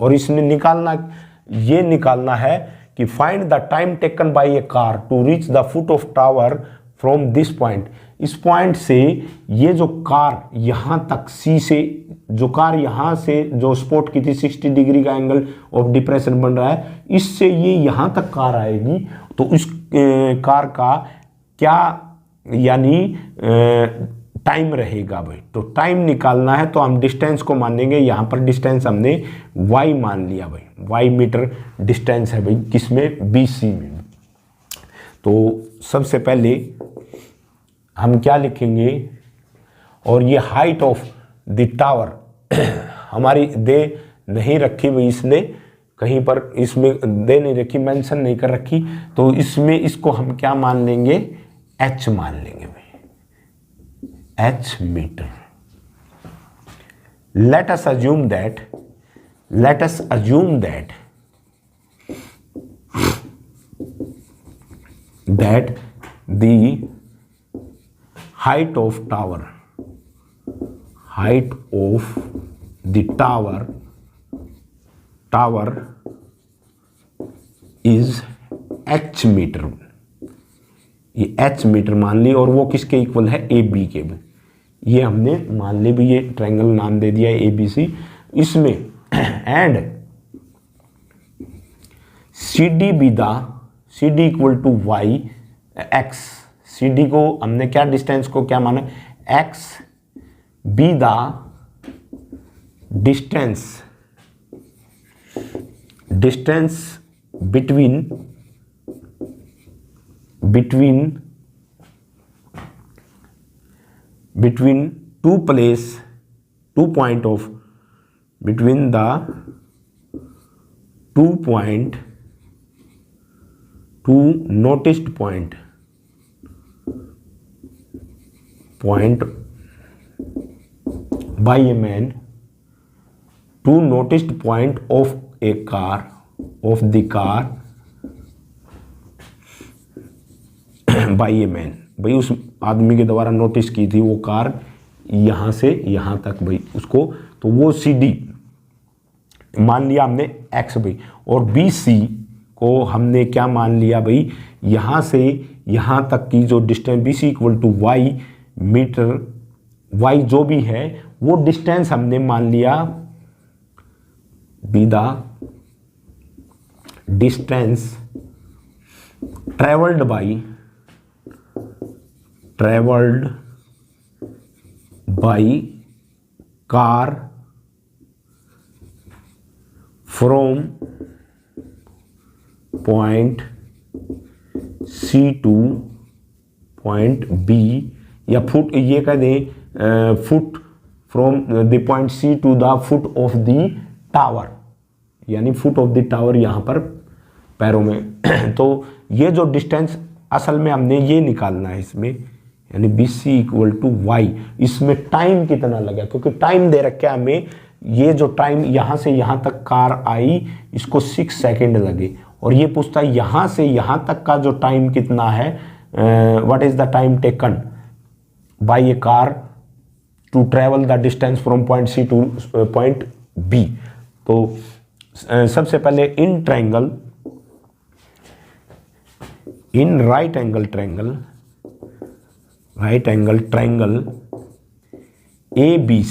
और इसने निकालना है कि find the time taken by a car to reach the foot of tower from this point. इस पॉइंट से ये जो कार यहाँ तक सी से जो कार यहाँ से जो स्पॉट की थी 60 डिग्री का एंगल ऑफ डिप्रेशन बन रहा है इससे ये यहाँ तक कार आएगी। तो इस कार का क्या यानी टाइम रहेगा भाई। तो टाइम निकालना है तो हम डिस्टेंस को मानेंगे। यहाँ पर डिस्टेंस हमने y मान लिया भाई, y मीटर डिस्टेंस है भाई किसमें BC में। तो सबसे पहले हम क्या लिखेंगे और ये हाइट ऑफ द टावर हमारी दे नहीं रखी भाई, इसने कहीं पर इसमें दे नहीं रखी, मेंशन नहीं कर रखी। तो इसमें इसको हम क्या मान लेंगे h मान लेंगे भाई, h metre. let us assume that the height of the tower is h metre. ये h मीटर मान ली, और वो किसके इक्वल है, ए बी के। ये हमने मान ली भी, ये ट्रायंगल नाम दे दिया ए बी सी इसमें। And C D be the C D equal to y x. C D को हमने क्या, डिस्टेंस को क्या माना, x. Be the distance between two point of between the 2 noticed point by a man, 2 noticed point of the car by a man। भाई उस आदमी के द्वारा नोटिस की थी वो कार यहाँ से यहाँ तक भाई उसको, तो वो सी डी मान लिया हमने एक्स भाई, और बी सी को हमने क्या मान लिया भाई, यहाँ से यहाँ तक की जो distance B C equal to y metre, y जो भी है वो डिस्टेंस हमने मान लिया be the distance travelled by car from point C to point B, या फुट ये कह दें foot from the point C to the foot of the tower, यानी फुट ऑफ द टावर यहाँ पर पैरों में। तो ये जो डिस्टेंस असल में हमने ये निकालना है इसमें, यानी B C equal to y. इसमें टाइम कितना लगा, क्योंकि टाइम दे रखा है हमें, ये जो टाइम यहाँ से यहाँ तक कार आई इसको 6 सेकेंड लगे, और ये पूछता है यहाँ से यहाँ तक का जो टाइम कितना है, what is the time taken by a car to travel the distance from point C to point B. तो सबसे पहले in right angle triangle A B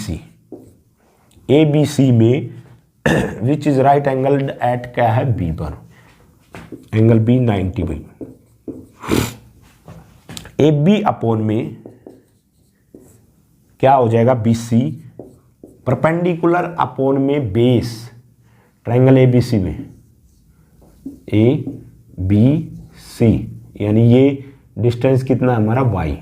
C में which is right angled at क्या है, B पर, angle B 90 भाई। ए B upon में क्या हो जाएगा, बी सी परपेंडिकुलर अपॉन में base, triangle A B C में ए बी सी, यानी ये डिस्टेंस कितना है हमारा y,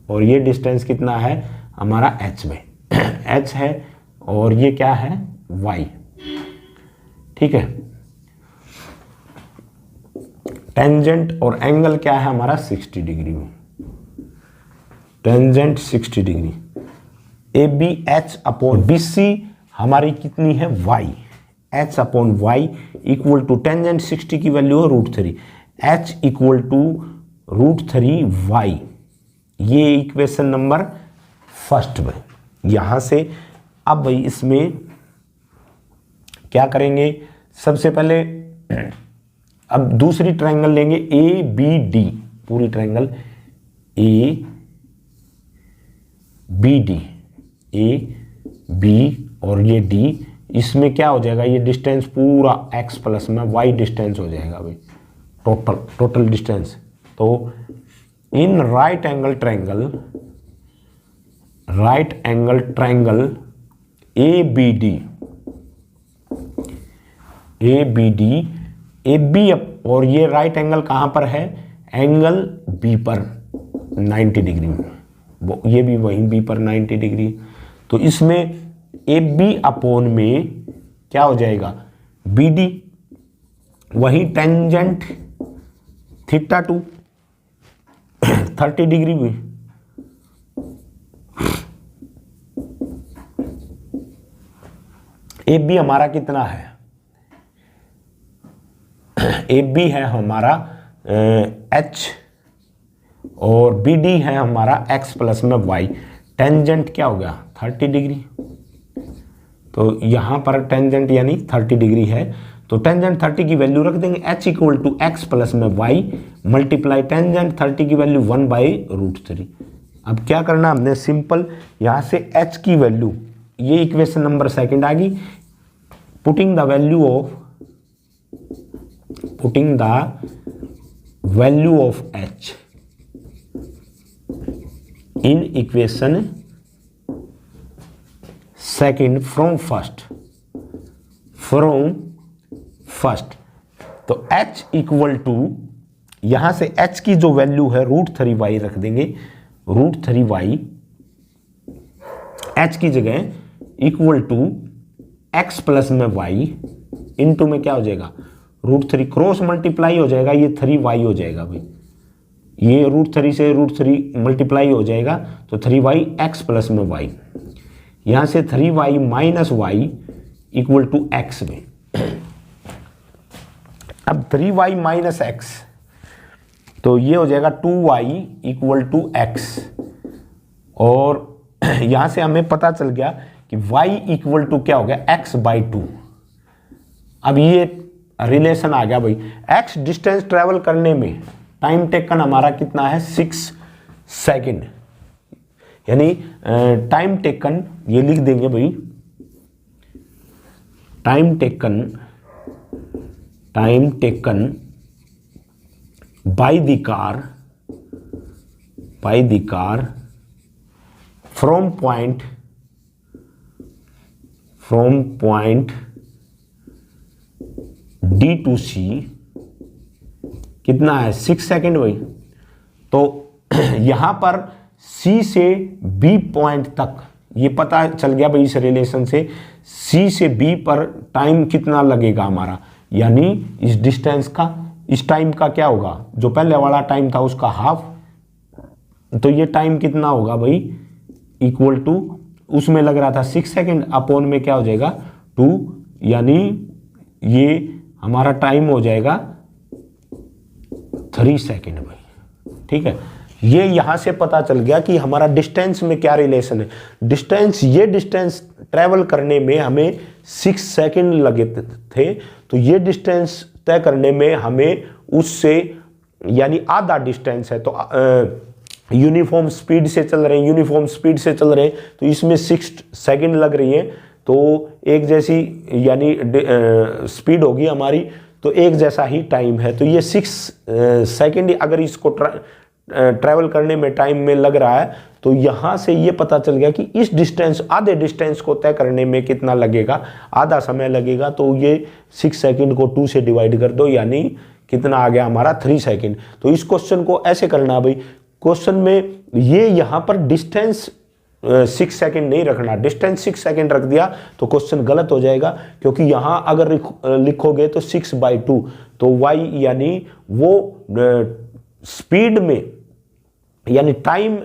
और ये डिस्टेंस कितना है हमारा h में, h है और ये क्या है y। ठीक है, टेंजेंट और एंगल क्या है हमारा 60 डिग्री में, tangent 60 degree. A B H upon B C हमारी कितनी है y, h upon y equal to tangent 60 की वैल्यू है √3, h इक्वल टू √3y। ये इक्वेशन नंबर फर्स्ट भाई। यहां से अब भाई इसमें क्या करेंगे, सबसे पहले अब दूसरी ट्रायंगल लेंगे ए बी डी, पूरी triangle A B D, A B और ये डी, इसमें क्या हो जाएगा, ये डिस्टेंस पूरा x प्लस में y डिस्टेंस हो जाएगा भाई, टोटल डिस्टेंस। तो in right angle triangle A B D A B, और ये राइट एंगल कहाँ पर है, एंगल बी पर 90 डिग्री में, ये भी वहीं बी पर 90 डिग्री। तो इसमें ए बी अपॉन में क्या हो जाएगा, बी डी, वही टेंजेंट थीटा 2, 30 डिग्री भी। ए बी हमारा कितना है, ए बी है हमारा एच और बी डी है हमारा एक्स प्लस में वाई। टेंजेंट क्या हो गया 30 डिग्री, तो यहां पर टेंजेंट यानी 30 डिग्री है, तो टेंजेंट 30 की वैल्यू रख देंगे h equal to x plus में वाई मल्टीप्लाई टेंजेंट 30 की वैल्यू 1/√3। अब क्या करना हमने, सिंपल यहां से h की वैल्यू, ये इक्वेशन नंबर सेकंड आ गई, putting the value of h in equation second from first, तो h इक्वल टू यहां से h की जो वैल्यू है √3y रख देंगे, √3y h की जगह इक्वल टू x प्लस में y इंटू में क्या हो जाएगा √3, क्रॉस मल्टीप्लाई हो जाएगा, ये 3y हो जाएगा भाई, ये √3 से √3 मल्टीप्लाई हो जाएगा तो 3y x प्लस में y, यहां से 3y minus y equal to x में। अब 3y माइनस एक्स, तो ये हो जाएगा 2y इक्वल टू एक्स, और यहां से हमें पता चल गया कि y इक्वल टू क्या हो गया x/2। अब ये रिलेशन आ गया भाई, x डिस्टेंस ट्रेवल करने में टाइम टेकन हमारा कितना है 6 सेकेंड, यानी टाइम टेकन, ये लिख देंगे भाई, time taken by the car from point D to C कितना है 6 सेकेंड भाई। तो यहां पर C से B पॉइंट तक ये पता चल गया भाई, इस रिलेशन से C से B पर टाइम कितना लगेगा हमारा, यानी इस डिस्टेंस का, इस टाइम का क्या होगा, जो पहले वाला टाइम था उसका हाफ, तो ये टाइम कितना होगा भाई इक्वल टू, उसमें लग रहा था 6 सेकेंड, अपॉन में क्या हो जाएगा 2, यानी ये हमारा टाइम हो जाएगा 3 सेकेंड भाई। ठीक है, ये यहां से पता चल गया कि हमारा डिस्टेंस में क्या रिलेशन है। डिस्टेंस, ये डिस्टेंस ट्रेवल करने में हमें 6 सेकेंड लगे थे, तो ये डिस्टेंस तय करने में हमें उससे यानी आधा डिस्टेंस है, तो यूनिफॉर्म स्पीड से चल रहे हैं, तो इसमें 6 सेकेंड लग रही है, तो एक जैसी यानी स्पीड होगी हमारी, तो एक जैसा ही टाइम है, तो ये 6 सेकेंड अगर इसको ट्रैवल करने में टाइम में लग रहा है, तो यहाँ से ये पता चल गया कि इस डिस्टेंस, आधे डिस्टेंस को तय करने में कितना लगेगा, आधा समय लगेगा, तो ये 6 सेकेंड को 2 से डिवाइड कर दो, यानी कितना आ गया हमारा 3 सेकेंड। तो इस क्वेश्चन को ऐसे करना भाई, क्वेश्चन में ये यहाँ पर डिस्टेंस 6 सेकेंड नहीं रखना, डिस्टेंस 6 सेकेंड रख दिया तो क्वेश्चन गलत हो जाएगा, क्योंकि यहाँ अगर लिखोगे तो 6/2, तो y यानी वो स्पीड में, यानी टाइम,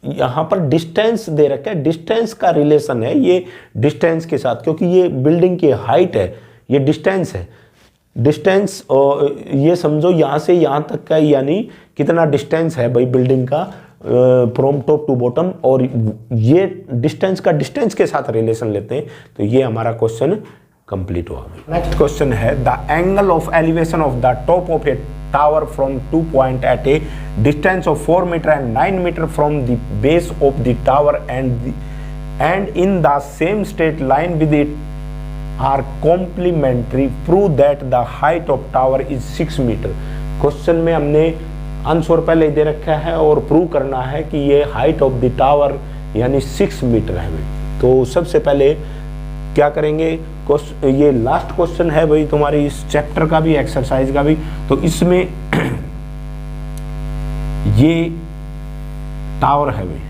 यहाँ पर डिस्टेंस दे रखा है, डिस्टेंस का रिलेशन है ये डिस्टेंस के साथ, क्योंकि ये बिल्डिंग की हाइट है, ये डिस्टेंस है, डिस्टेंस, और ये समझो यहाँ से यहाँ तक का यानी कितना डिस्टेंस है भाई बिल्डिंग का फ्रॉम टॉप टू बॉटम, और ये डिस्टेंस का डिस्टेंस के साथ रिलेशन लेते हैं, तो ये हमारा क्वेश्चन कंप्लीट हुआ। नेक्स्ट क्वेश्चन है, the angle of elevation of the top of a tower from 2 point at a distance of 4 metre and 9 metre from the base of the tower and in the same straight line with it are complementary, prove that the height of tower is 6 metre. Question में हमने answer पहले दे रखा है और prove करना है कि ये हाइट ऑफ द टावर यानी 6 मीटर है। तो सबसे पहले क्या करेंगे, ये लास्ट क्वेश्चन है भाई तुम्हारी इस चैप्टर का भी, एक्सरसाइज का भी, तो इसमें ये टावर है भाई,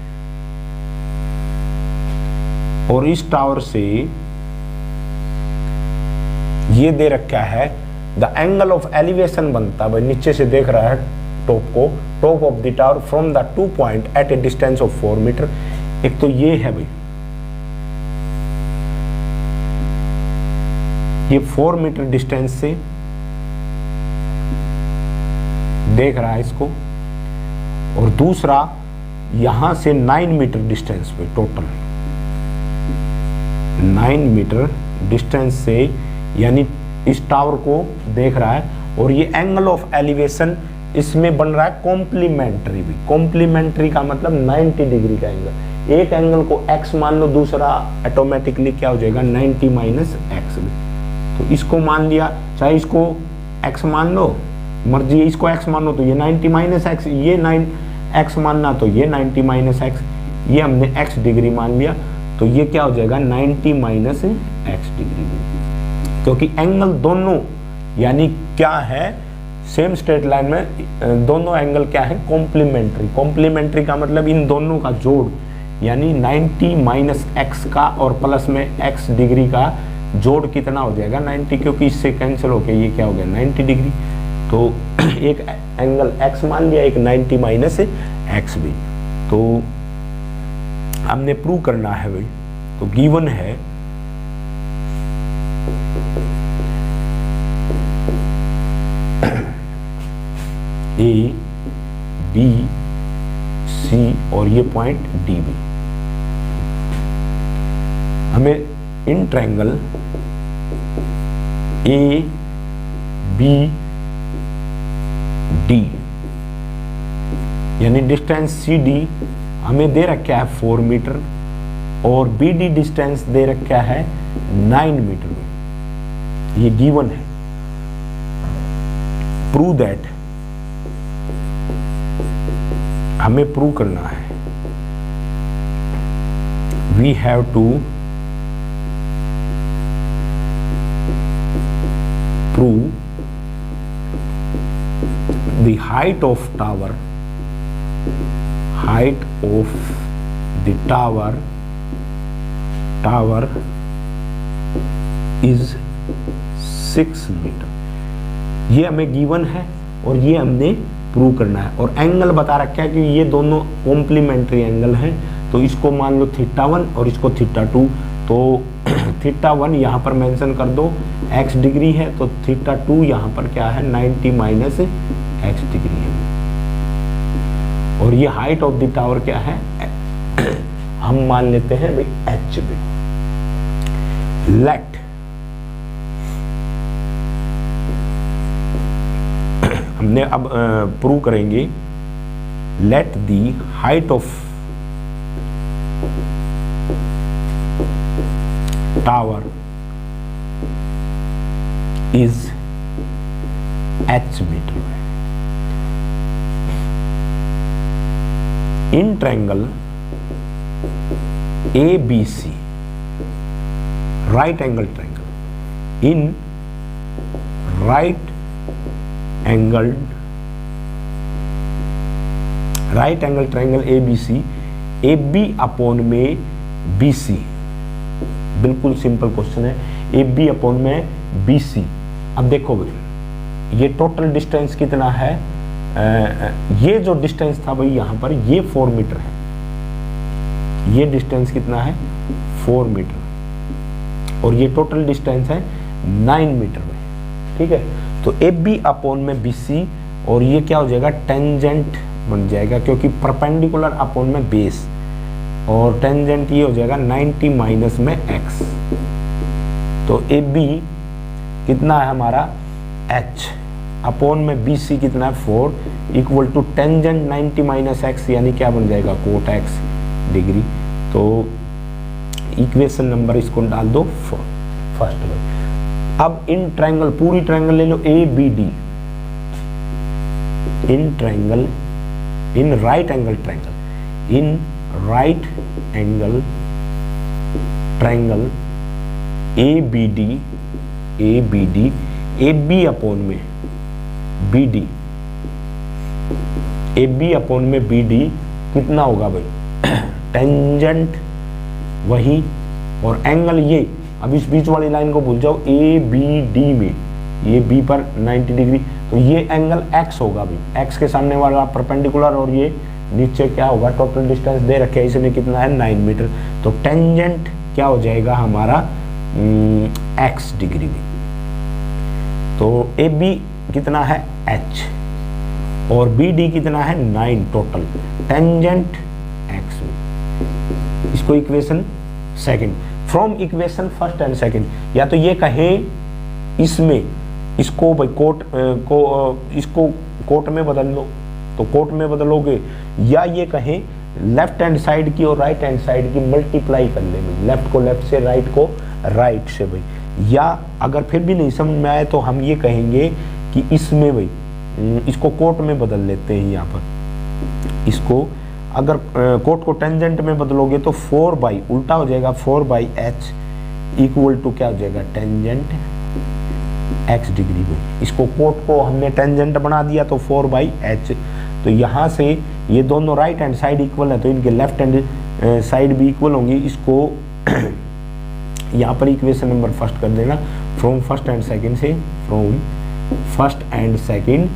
और इस टावर से ये दे रखा है द एंगल ऑफ एलिवेशन बनता भाई, नीचे से देख रहा है टॉप को, top of the tower from the 2 point at a distance of 4 metre. एक तो ये है भाई, ये 4 मीटर डिस्टेंस से देख रहा है इसको, और दूसरा यहां से 9 मीटर डिस्टेंस पे, टोटल 9 मीटर डिस्टेंस से, यानी इस टावर को देख रहा है। और ये एंगल ऑफ एलिवेशन इसमें बन रहा है कॉम्प्लीमेंट्री भी। कॉम्प्लीमेंट्री का मतलब 90 डिग्री का एंगल। एक एंगल को x मान लो, दूसरा ऑटोमेटिकली क्या हो जाएगा 90 माइनस एक्स। तो इसको मान लिया, चाहे इसको x मान लो, मर्जी है, इसको x मान लो तो ये 90 माइनस एक्स, ये 9x मानना तो ये 90 माइनस एक्स, ये हमने x डिग्री मान लिया, तो ये क्या हो जाएगा 90 माइनस एक्स डिग्री। क्योंकि एंगल दोनों यानी क्या है, सेम स्ट्रेट लाइन में दोनों एंगल क्या है कॉम्प्लीमेंट्री। कॉम्प्लीमेंट्री का मतलब इन दोनों का जोड़, यानी 90 माइनस एक्स का और प्लस में x डिग्री का जोड़ कितना हो जाएगा 90, क्योंकि इससे कैंसिल होके ये क्या हो गया 90 डिग्री। तो एक एंगल x मान लिया, एक 90 माइनस एक्स भी। तो हमने प्रूव करना है भाई, तो गिवन है A, B, C और ये पॉइंट D भी। हमें in triangle A, B, D यानी डिस्टेंस CD हमें दे रखा है 4 मीटर और BD डिस्टेंस दे रखा है 9 मीटर में, ये गिवन है। प्रूव दैट, हमें प्रूव करना है, we have to prove the height of tower, height of the tower is 6 metre. ये हमें गिवन है और ये हमने प्रूव करना है। और एंगल बता रखा है कि ये दोनों कॉम्प्लीमेंट्री एंगल हैं, तो इसको मान लो θ1 और इसको θ2। तो θ1 यहाँ पर मेंशन कर दो, x डिग्री है, तो θ2 यहाँ पर क्या है 90 माइनस एक्स डिग्री है। और ये हाइट ऑफ द टावर क्या है हम मान लेते हैं भाई h भी। लेट हमने अब प्रूव करेंगे, let the height of tower is h metre. In triangle ABC, right angle triangle, in right angle triangle ABC, AB upon में BC, बिल्कुल सिंपल क्वेश्चन है, AB अपॉन में BC। अब देखो भाई ये टोटल डिस्टेंस कितना है, ये जो डिस्टेंस था भाई यहाँ पर ये 4 मीटर है, ये डिस्टेंस कितना है 4 मीटर और ये टोटल डिस्टेंस है 9 मीटर में, ठीक है। तो AB अपॉन में BC और ये क्या हो जाएगा टेंजेंट बन जाएगा, क्योंकि परपेंडिकुलर अपॉन में बेस और टेंजेंट ये हो जाएगा 90 माइनस में x। तो AB कितना है हमारा h अपॉन में BC कितना है 4 equal to tangent 90 minus x, यानी क्या बन जाएगा कोट x डिग्री। तो इक्वेशन नंबर इसको डाल दो फर्स्ट में। अब इन ट्रायंगल, पूरी ट्रायंगल ले लो ABD, in triangle, in right angle triangle, in right angle triangle ABD, AB upon में BD, AB अपॉन में BD कितना होगा भाई टेंजेंट वही और एंगल ये। अब इस बीच वाली लाइन को भूल जाओ, ABD में ये B पर 90 डिग्री, तो ये एंगल x होगा भाई, x के सामने वाला परपेंडिकुलर और ये नीचे क्या होगा, टोटल डिस्टेंस दे रखे हैं इसमें कितना है 9 मीटर। तो टेंजेंट क्या हो जाएगा हमारा x डिग्री में। तो AB कितना है h और BD कितना है 9 टोटल, टेंजेंट x में। इसको equation second. From equation first and second, या तो ये कहें इसमें इसको भाई इसको कोट में बदल लो, तो कोट में बदलोगे, या ये कहें लेफ्ट हैंड साइड की और राइट हैंड साइड की मल्टीप्लाई कर ले भाई, लेफ्ट को लेफ्ट से, राइट को राइट से भाई। या अगर फिर भी नहीं समझ में आए तो हम ये कहेंगे कि इसमें भाई इसको कोट में बदल लेते हैं। यहाँ पर इसको अगर कोट को टेंजेंट में बदलोगे तो 4 उल्टा हो जाएगा 4/h इक्वल टू क्या हो जाएगा टेंजेंट x डिग्री में। इसको कोट को हमने टेंजेंट बना दिया तो 4/h। तो यहाँ से ये दोनों राइट हैंड साइड इक्वल है तो इनके लेफ्ट हैंड साइड भी इक्वल होंगी। इसको यहाँ पर इक्वेशन नंबर फर्स्ट कर देना, फ्रॉम फर्स्ट एंड सेकंड से, फ्रॉम फर्स्ट एंड सेकंड,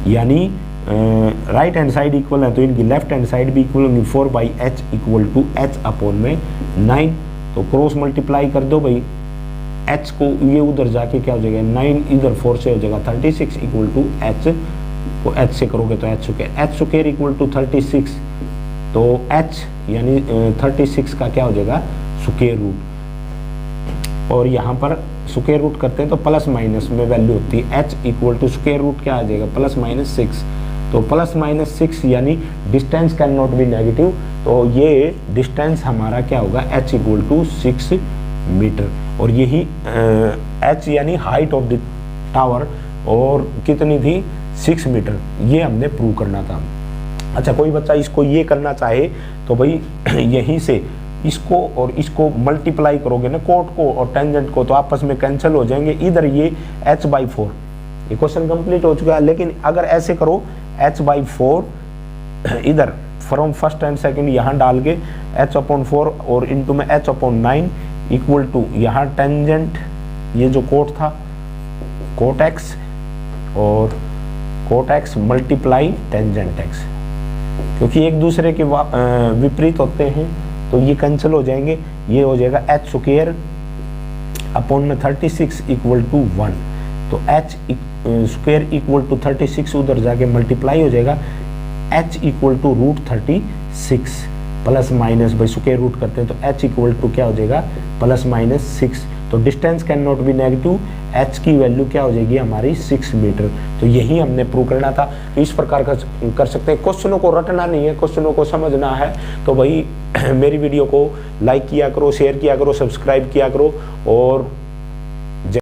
यानी राइट हैंड साइड इक्वल है तो इनकी लेफ्ट हैंड साइड भी इक्वल होंगी। 4/h equal to h upon में 9। तो क्रॉस मल्टीप्लाई कर दो भाई, h को ये उधर जाके क्या हो जाएगा 9 इधर 4 से हो जाएगा 36 इक्वल टू h को h से करोगे तो h स्क्वायर इक्वल टू 36। तो h यानी 36 का क्या हो जाएगा स्क्वायर रूट, और यहाँ पर स्क्वायर रूट करते हैं तो प्लस माइनस में वैल्यू होती है। h equal to square root क्या आ जाएगा +-6। तो +-6 यानी distance can not be negative, तो ये डिस्टेंस हमारा क्या होगा h इक्वल टू 6 मीटर। और यही h यानी हाइट ऑफ द टावर, और कितनी थी 6 मीटर, ये हमने प्रूव करना था। अच्छा, कोई बच्चा इसको ये करना चाहे तो भाई यहीं से इसको और इसको मल्टीप्लाई करोगे ना, कोट को और टेंजेंट को, तो आपस में कैंसिल हो जाएंगे। इधर ये h/4, ये क्वेश्चन कंप्लीट हो चुका है। लेकिन अगर ऐसे करो h/4 इधर फ्रॉम फर्स्ट एंड सेकंड यहाँ डाल के h/4 और इनटू में h/9 इक्वल टू यहाँ टेंजेंट, ये जो कोट था कोट x और cot x multiply tangent x, क्योंकि एक दूसरे के विपरीत होते हैं तो ये कैंसिल हो जाएंगे। ये हो जाएगा h स्क्वायर अपॉन में 36 इक्वल टू 1। तो h स्क्वायर इक्वल टू 36 उधर जाके मल्टीप्लाई हो जाएगा, h equal to √36 plus minus भाई स्क्वायर रूट करते हैं तो h इक्वल टू क्या हो जाएगा +-6। तो distance can not be negative, h की वैल्यू क्या हो जाएगी हमारी 6 मीटर। तो यही हमने प्रूव करना था। तो इस प्रकार का कर सकते हैं। क्वेश्चनों को रटना नहीं है, क्वेश्चनों को समझना है। तो भाई मेरी वीडियो को लाइक किया करो, शेयर किया करो, सब्सक्राइब किया करो, और